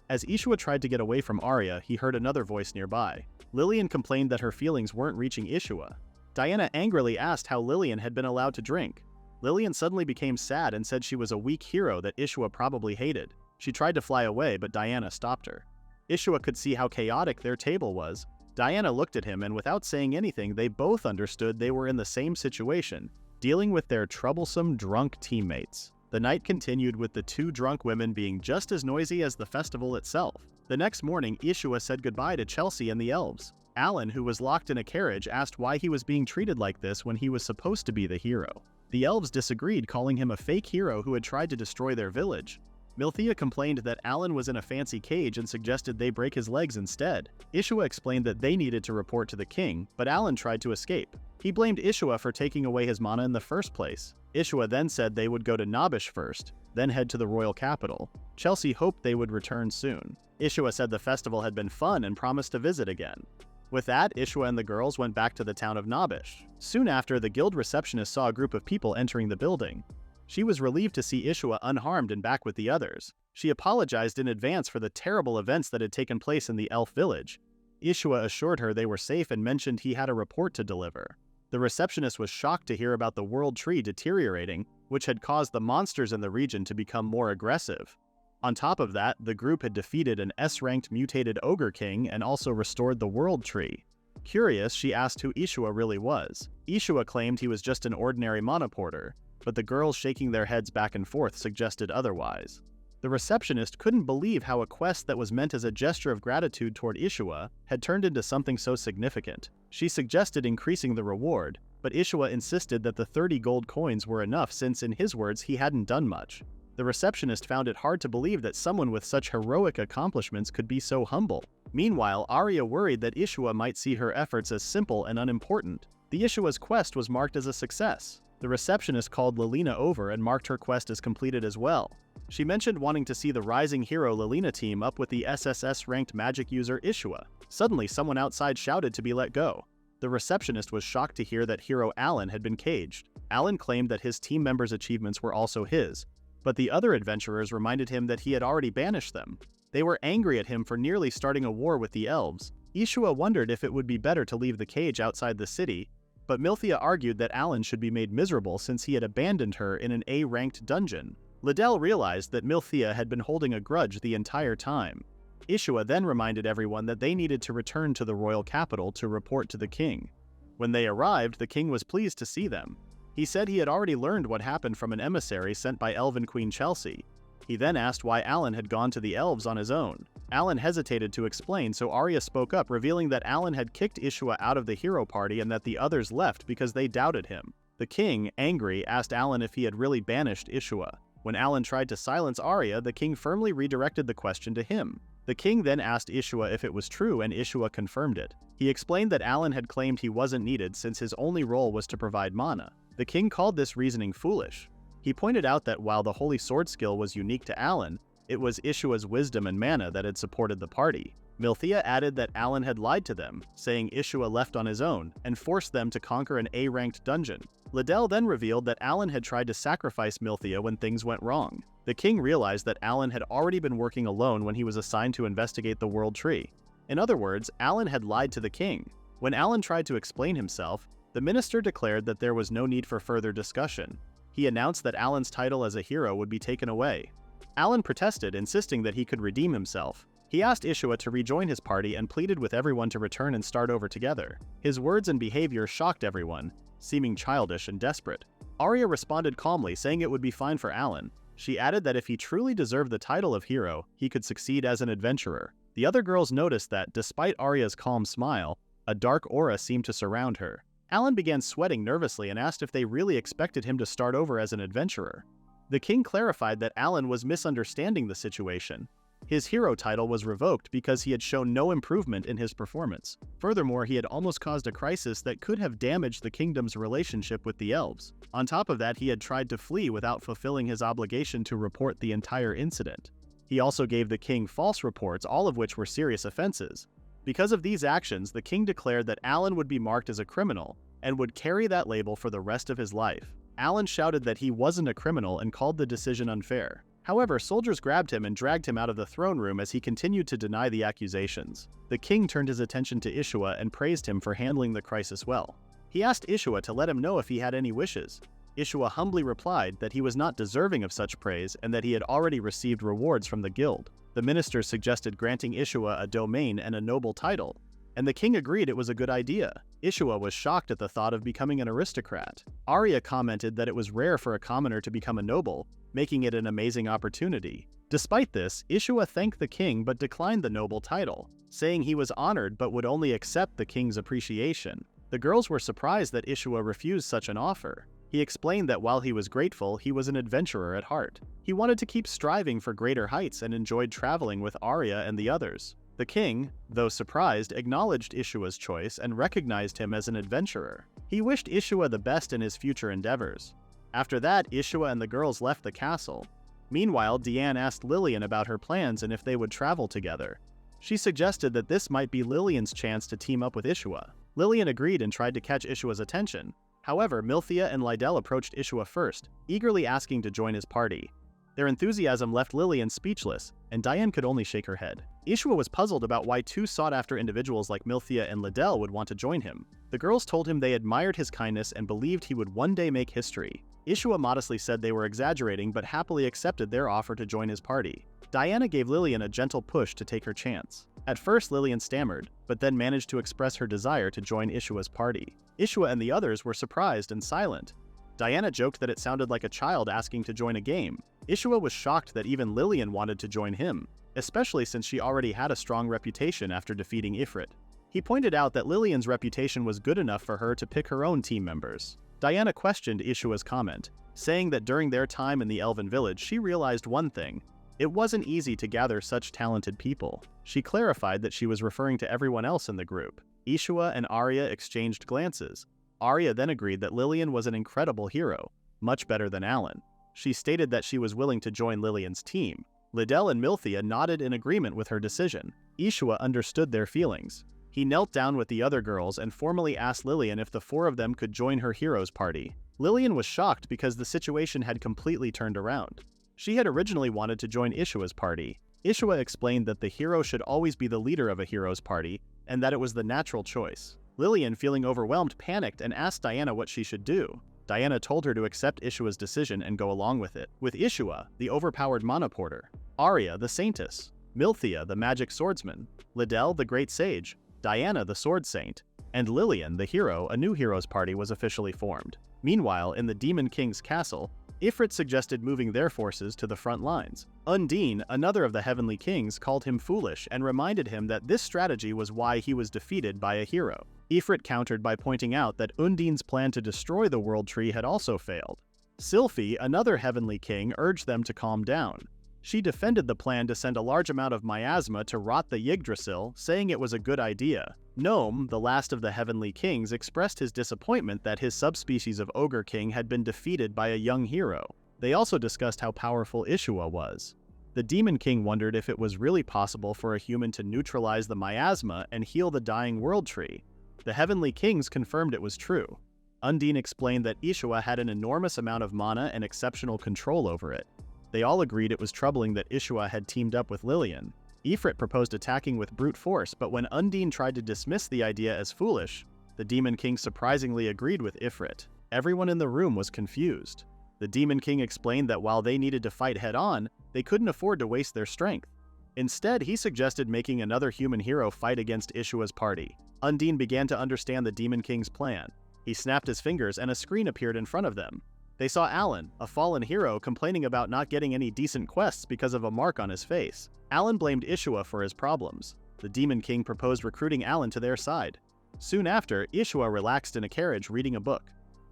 As Ishua tried to get away from Arya, he heard another voice nearby. Lillian complained that her feelings weren't reaching Ishua. Diana angrily asked how Lillian had been allowed to drink. Lillian suddenly became sad and said she was a weak hero that Ishua probably hated. She tried to fly away, but Diana stopped her. Ishua could see how chaotic their table was. Diana looked at him, and without saying anything, they both understood they were in the same situation, dealing with their troublesome drunk teammates. The night continued with the two drunk women being just as noisy as the festival itself. The next morning, Ishua said goodbye to Chelsea and the elves. Alan, who was locked in a carriage, asked why he was being treated like this when he was supposed to be the hero. The elves disagreed, calling him a fake hero who had tried to destroy their village. Milthea complained that Alan was in a fancy cage and suggested they break his legs instead. Ishua explained that they needed to report to the king, but Alan tried to escape. He blamed Ishua for taking away his mana in the first place. Ishua then said they would go to Nabish first, then head to the royal capital. Chelsea hoped they would return soon. Ishua said the festival had been fun and promised to visit again. With that, Ishua and the girls went back to the town of Nabish. Soon after, the guild receptionist saw a group of people entering the building. She was relieved to see Ishua unharmed and back with the others. She apologized in advance for the terrible events that had taken place in the elf village. Ishua assured her they were safe and mentioned he had a report to deliver. The receptionist was shocked to hear about the world tree deteriorating, which had caused the monsters in the region to become more aggressive. On top of that, the group had defeated an S-ranked mutated Ogre King and also restored the world tree. Curious, she asked who Ishua really was. Ishua claimed he was just an ordinary monoporter, but the girls shaking their heads back and forth suggested otherwise. The receptionist couldn't believe how a quest that was meant as a gesture of gratitude toward Ishua had turned into something so significant. She suggested increasing the reward, but Ishua insisted that the 30 gold coins were enough since, in his words, he hadn't done much. The receptionist found it hard to believe that someone with such heroic accomplishments could be so humble. Meanwhile, Arya worried that Ishua might see her efforts as simple and unimportant. The Ishua's quest was marked as a success. The receptionist called Lillian over and marked her quest as completed as well. She mentioned wanting to see the rising hero Lillian team up with the SSS-ranked magic user Ishua. Suddenly, someone outside shouted to be let go. The receptionist was shocked to hear that hero Alan had been caged. Alan claimed that his team members' achievements were also his, but the other adventurers reminded him that he had already banished them. They were angry at him for nearly starting a war with the elves. Ishua wondered if it would be better to leave the cage outside the city, but Milthea argued that Alan should be made miserable since he had abandoned her in an A-ranked dungeon. Liddell realized that Milthea had been holding a grudge the entire time. Ishua then reminded everyone that they needed to return to the royal capital to report to the king. When they arrived, the king was pleased to see them. He said he had already learned what happened from an emissary sent by Elven Queen Chelsea. He then asked why Alan had gone to the elves on his own. Alan hesitated to explain, so Arya spoke up, revealing that Alan had kicked Ishua out of the hero party and that the others left because they doubted him. The king, angry, asked Alan if he had really banished Ishua. When Alan tried to silence Arya, the king firmly redirected the question to him. The king then asked Ishua if it was true, and Ishua confirmed it. He explained that Alan had claimed he wasn't needed since his only role was to provide mana. The king called this reasoning foolish. He pointed out that while the holy sword skill was unique to Alan, it was Ishua's wisdom and mana that had supported the party. Milthea added that Alan had lied to them, saying Ishua left on his own, and forced them to conquer an A-ranked dungeon. Liddell then revealed that Alan had tried to sacrifice Milthea when things went wrong. The king realized that Alan had already been working alone when he was assigned to investigate the world tree. In other words, Alan had lied to the king. When Alan tried to explain himself, the minister declared that there was no need for further discussion. He announced that Alan's title as a hero would be taken away. Alan protested, insisting that he could redeem himself. He asked Ishua to rejoin his party and pleaded with everyone to return and start over together. His words and behavior shocked everyone, seeming childish and desperate. Arya responded calmly, saying it would be fine for Alan. She added that if he truly deserved the title of hero, he could succeed as an adventurer. The other girls noticed that, despite Arya's calm smile, a dark aura seemed to surround her. Alan began sweating nervously and asked if they really expected him to start over as an adventurer. The king clarified that Alan was misunderstanding the situation. His hero title was revoked because he had shown no improvement in his performance. Furthermore, he had almost caused a crisis that could have damaged the kingdom's relationship with the elves. On top of that, he had tried to flee without fulfilling his obligation to report the entire incident. He also gave the king false reports, all of which were serious offenses. Because of these actions, the king declared that Alan would be marked as a criminal and would carry that label for the rest of his life. Alan shouted that he wasn't a criminal and called the decision unfair. However, soldiers grabbed him and dragged him out of the throne room as he continued to deny the accusations. The king turned his attention to Ishua and praised him for handling the crisis well. He asked Ishua to let him know if he had any wishes. Ishua humbly replied that he was not deserving of such praise and that he had already received rewards from the guild. The ministers suggested granting Ishua a domain and a noble title, and the king agreed it was a good idea. Ishua was shocked at the thought of becoming an aristocrat. Arya commented that it was rare for a commoner to become a noble, making it an amazing opportunity. Despite this, Ishua thanked the king but declined the noble title, saying he was honored but would only accept the king's appreciation. The girls were surprised that Ishua refused such an offer. He explained that while he was grateful, he was an adventurer at heart. He wanted to keep striving for greater heights and enjoyed traveling with Arya and the others. The king, though surprised, acknowledged Ishua's choice and recognized him as an adventurer. He wished Ishua the best in his future endeavors. After that, Ishua and the girls left the castle. Meanwhile, Deanne asked Lillian about her plans and if they would travel together. She suggested that this might be Lillian's chance to team up with Ishua. Lillian agreed and tried to catch Ishua's attention. However, Milthea and Liddell approached Ishua first, eagerly asking to join his party. Their enthusiasm left Lillian speechless, and Diane could only shake her head. Ishua was puzzled about why two sought-after individuals like Milthea and Liddell would want to join him. The girls told him they admired his kindness and believed he would one day make history. Ishua modestly said they were exaggerating but happily accepted their offer to join his party. Diana gave Lillian a gentle push to take her chance. At first, Lillian stammered, but then managed to express her desire to join Ishua's party. Ishua and the others were surprised and silent. Diana joked that it sounded like a child asking to join a game. Ishua was shocked that even Lillian wanted to join him, especially since she already had a strong reputation after defeating Ifrit. He pointed out that Lillian's reputation was good enough for her to pick her own team members. Diana questioned Ishua's comment, saying that during their time in the Elven village she realized one thing: it wasn't easy to gather such talented people. She clarified that she was referring to everyone else in the group. Ishua and Arya exchanged glances. Arya then agreed that Lillian was an incredible hero, much better than Alan. She stated that she was willing to join Lillian's team. Liddell and Milthea nodded in agreement with her decision. Ishua understood their feelings. He knelt down with the other girls and formally asked Lillian if the four of them could join her hero's party. Lillian was shocked because the situation had completely turned around. She had originally wanted to join Ishua's party. Ishua explained that the hero should always be the leader of a hero's party, and that it was the natural choice. Lillian, feeling overwhelmed, panicked and asked Diana what she should do. Diana told her to accept Ishua's decision and go along with it, with Ishua, the overpowered monoporter, Arya, the saintess, Milthea, the magic swordsman, Liddell, the great sage, Diana, the sword saint, and Lillian, the hero. A new heroes party was officially formed. Meanwhile, in the Demon King's castle, Ifrit suggested moving their forces to the front lines. Undine, another of the Heavenly Kings, called him foolish and reminded him that this strategy was why he was defeated by a hero. Ifrit countered by pointing out that Undine's plan to destroy the World Tree had also failed. Sylphie, another Heavenly King, urged them to calm down. She defended the plan to send a large amount of miasma to rot the Yggdrasil, saying it was a good idea. Gnome, the last of the Heavenly Kings, expressed his disappointment that his subspecies of Ogre King had been defeated by a young hero. They also discussed how powerful Ishua was. The Demon King wondered if it was really possible for a human to neutralize the miasma and heal the dying World Tree. The Heavenly Kings confirmed it was true. Undine explained that Ishua had an enormous amount of mana and exceptional control over it. They all agreed it was troubling that Ishua had teamed up with Lillian. Ifrit proposed attacking with brute force, but when Undine tried to dismiss the idea as foolish, the Demon King surprisingly agreed with Ifrit. Everyone in the room was confused. The Demon King explained that while they needed to fight head-on, they couldn't afford to waste their strength. Instead, he suggested making another human hero fight against Ishua's party. Undine began to understand the Demon King's plan. He snapped his fingers and a screen appeared in front of them. They saw Alan, a fallen hero, complaining about not getting any decent quests because of a mark on his face. Alan blamed Ishua for his problems. The Demon King proposed recruiting Alan to their side. Soon after, Ishua relaxed in a carriage reading a book.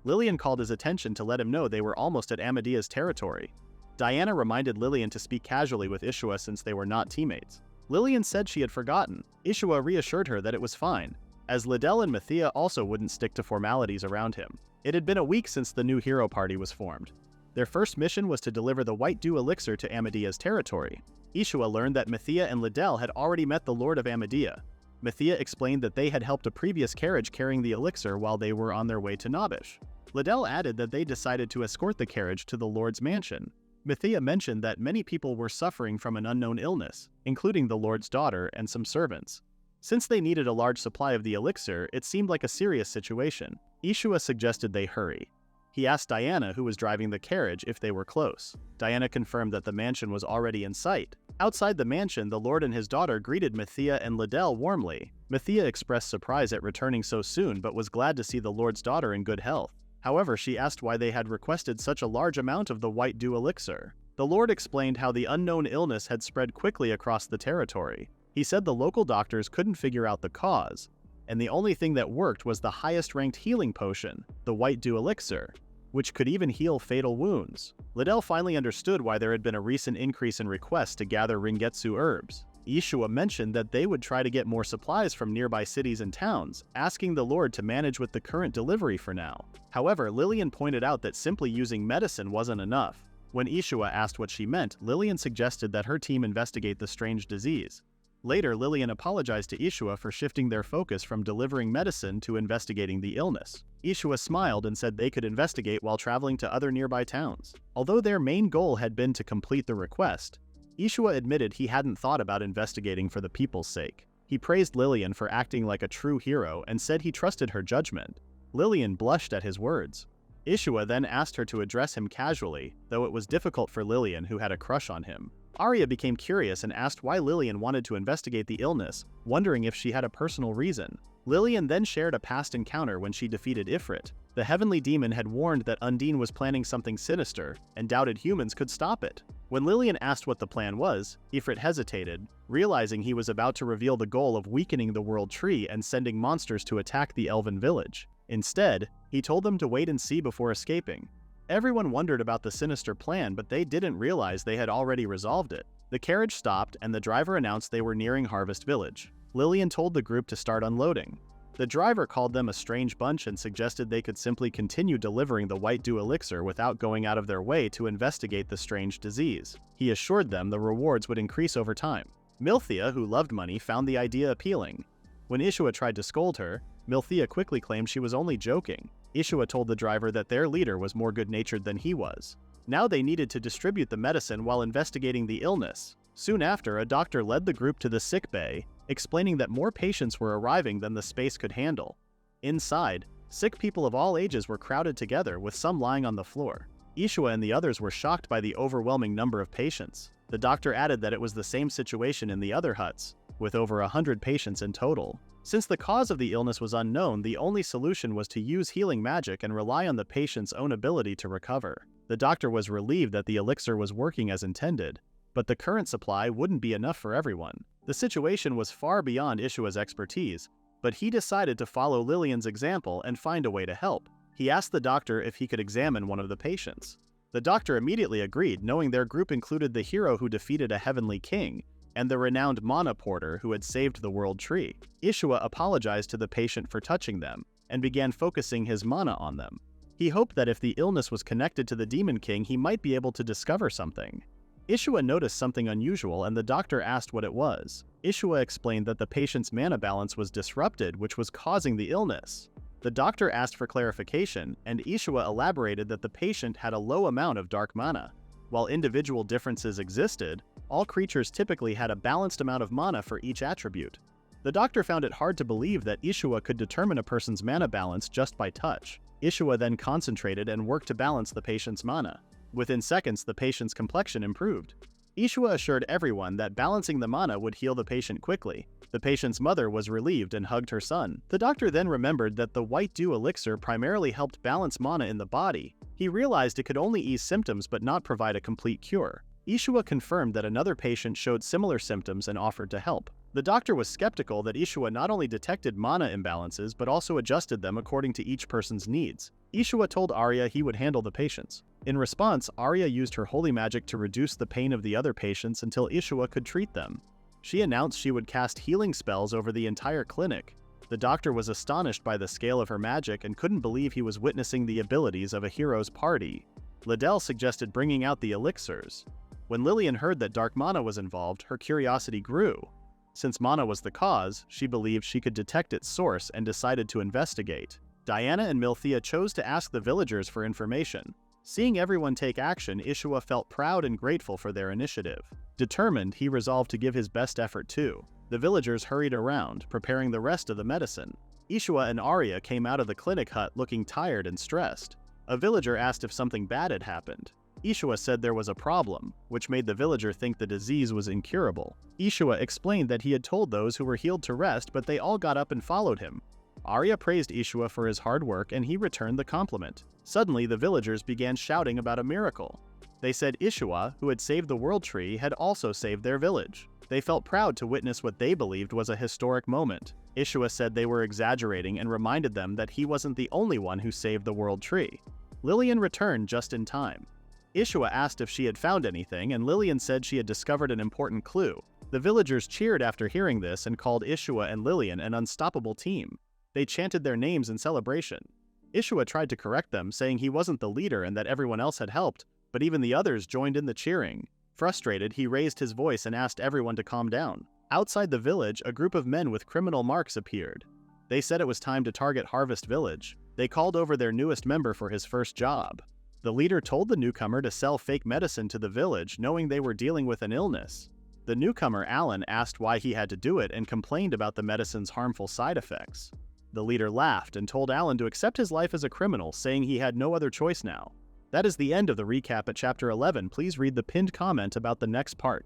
Lillian called his attention to let him know they were almost at Amadea's territory. Diana reminded Lillian to speak casually with Ishua since they were not teammates. Lillian said she had forgotten. Ishua reassured her that it was fine, as Liddell and Milthea also wouldn't stick to formalities around him. It had been a week since the new hero party was formed. Their first mission was to deliver the White Dew elixir to Amadea's territory. Ishua learned that Milthea and Liddell had already met the Lord of Amadea. Milthea explained that they had helped a previous carriage carrying the elixir while they were on their way to Nabish. Liddell added that they decided to escort the carriage to the Lord's mansion. Mithea mentioned that many people were suffering from an unknown illness, including the Lord's daughter and some servants. Since they needed a large supply of the elixir, it seemed like a serious situation. Ishua suggested they hurry. He asked Diana, who was driving the carriage, if they were close. Diana confirmed that the mansion was already in sight. Outside the mansion, the Lord and his daughter greeted Mithea and Liddell warmly. Mithea expressed surprise at returning so soon but was glad to see the Lord's daughter in good health. However, she asked why they had requested such a large amount of the white dew elixir. The Lord explained how the unknown illness had spread quickly across the territory. He said the local doctors couldn't figure out the cause, and the only thing that worked was the highest-ranked healing potion, the white dew elixir, which could even heal fatal wounds. Liddell finally understood why there had been a recent increase in requests to gather Ringetsu herbs. Ishua mentioned that they would try to get more supplies from nearby cities and towns, asking the Lord to manage with the current delivery for now. However, Lillian pointed out that simply using medicine wasn't enough. When Ishua asked what she meant, Lillian suggested that her team investigate the strange disease. Later, Lillian apologized to Ishua for shifting their focus from delivering medicine to investigating the illness. Ishua smiled and said they could investigate while traveling to other nearby towns. Although their main goal had been to complete the request, Ishua admitted he hadn't thought about investigating for the people's sake. He praised Lillian for acting like a true hero and said he trusted her judgment. Lillian blushed at his words. Ishua then asked her to address him casually, though it was difficult for Lillian, who had a crush on him. Arya became curious and asked why Lillian wanted to investigate the illness, wondering if she had a personal reason. Lillian then shared a past encounter when she defeated Ifrit. The heavenly demon had warned that Undine was planning something sinister, and doubted humans could stop it. When Lillian asked what the plan was, Ifrit hesitated, realizing he was about to reveal the goal of weakening the World Tree and sending monsters to attack the Elven village. Instead, he told them to wait and see before escaping. Everyone wondered about the sinister plan, but they didn't realize they had already resolved it. The carriage stopped, and the driver announced they were nearing Harvest Village. Lillian told the group to start unloading. The driver called them a strange bunch and suggested they could simply continue delivering the white dew elixir without going out of their way to investigate the strange disease. He assured them the rewards would increase over time. Milthea, who loved money, found the idea appealing. When Ishua tried to scold her, Milthea quickly claimed she was only joking. Ishua told the driver that their leader was more good-natured than he was. Now they needed to distribute the medicine while investigating the illness. Soon after, a doctor led the group to the sick bay, explaining that more patients were arriving than the space could handle. Inside, sick people of all ages were crowded together, with some lying on the floor. Ishua and the others were shocked by the overwhelming number of patients. The doctor added that it was the same situation in the other huts, with over 100 patients in total. Since the cause of the illness was unknown, the only solution was to use healing magic and rely on the patient's own ability to recover. The doctor was relieved that the elixir was working as intended, but the current supply wouldn't be enough for everyone. The situation was far beyond Ishua's expertise, but he decided to follow Lillian's example and find a way to help. He asked the doctor if he could examine one of the patients. The doctor immediately agreed, knowing their group included the hero who defeated a heavenly king, and the renowned mana porter who had saved the World Tree. Ishua apologized to the patient for touching them, and began focusing his mana on them. He hoped that if the illness was connected to the Demon King, he might be able to discover something. Ishua noticed something unusual, and the doctor asked what it was. Ishua explained that the patient's mana balance was disrupted, which was causing the illness. The doctor asked for clarification, and Ishua elaborated that the patient had a low amount of dark mana. While individual differences existed, all creatures typically had a balanced amount of mana for each attribute. The doctor found it hard to believe that Ishua could determine a person's mana balance just by touch. Ishua then concentrated and worked to balance the patient's mana. Within seconds, the patient's complexion improved. Ishua assured everyone that balancing the mana would heal the patient quickly. The patient's mother was relieved and hugged her son. The doctor then remembered that the white dew elixir primarily helped balance mana in the body. He realized it could only ease symptoms but not provide a complete cure. Ishua confirmed that another patient showed similar symptoms and offered to help. The doctor was skeptical that Ishua not only detected mana imbalances but also adjusted them according to each person's needs. Ishua told Arya he would handle the patients. In response, Arya used her holy magic to reduce the pain of the other patients until Ishua could treat them. She announced she would cast healing spells over the entire clinic. The doctor was astonished by the scale of her magic and couldn't believe he was witnessing the abilities of a hero's party. Liddell suggested bringing out the elixirs. When Lillian heard that dark mana was involved, her curiosity grew. Since mana was the cause, she believed she could detect its source and decided to investigate. Diana and Milthea chose to ask the villagers for information. Seeing everyone take action, Ishua felt proud and grateful for their initiative. Determined, he resolved to give his best effort too. The villagers hurried around, preparing the rest of the medicine. Ishua and Arya came out of the clinic hut looking tired and stressed. A villager asked if something bad had happened. Ishua said there was a problem, which made the villager think the disease was incurable. Ishua explained that he had told those who were healed to rest, but they all got up and followed him. Arya praised Ishua for his hard work and he returned the compliment. Suddenly, the villagers began shouting about a miracle. They said Ishua, who had saved the world tree, had also saved their village. They felt proud to witness what they believed was a historic moment. Ishua said they were exaggerating and reminded them that he wasn't the only one who saved the world tree. Lillian returned just in time. Ishua asked if she had found anything, and Lillian said she had discovered an important clue. The villagers cheered after hearing this and called Ishua and Lillian an unstoppable team. They chanted their names in celebration. Ishua tried to correct them, saying he wasn't the leader and that everyone else had helped, but even the others joined in the cheering. Frustrated, he raised his voice and asked everyone to calm down. Outside the village, a group of men with criminal marks appeared. They said it was time to target Harvest Village. They called over their newest member for his first job. The leader told the newcomer to sell fake medicine to the village, knowing they were dealing with an illness. The newcomer, Alan, asked why he had to do it and complained about the medicine's harmful side effects. The leader laughed and told Alan to accept his life as a criminal, saying he had no other choice now. That is the end of the recap at Chapter 11. Please read the pinned comment about the next part.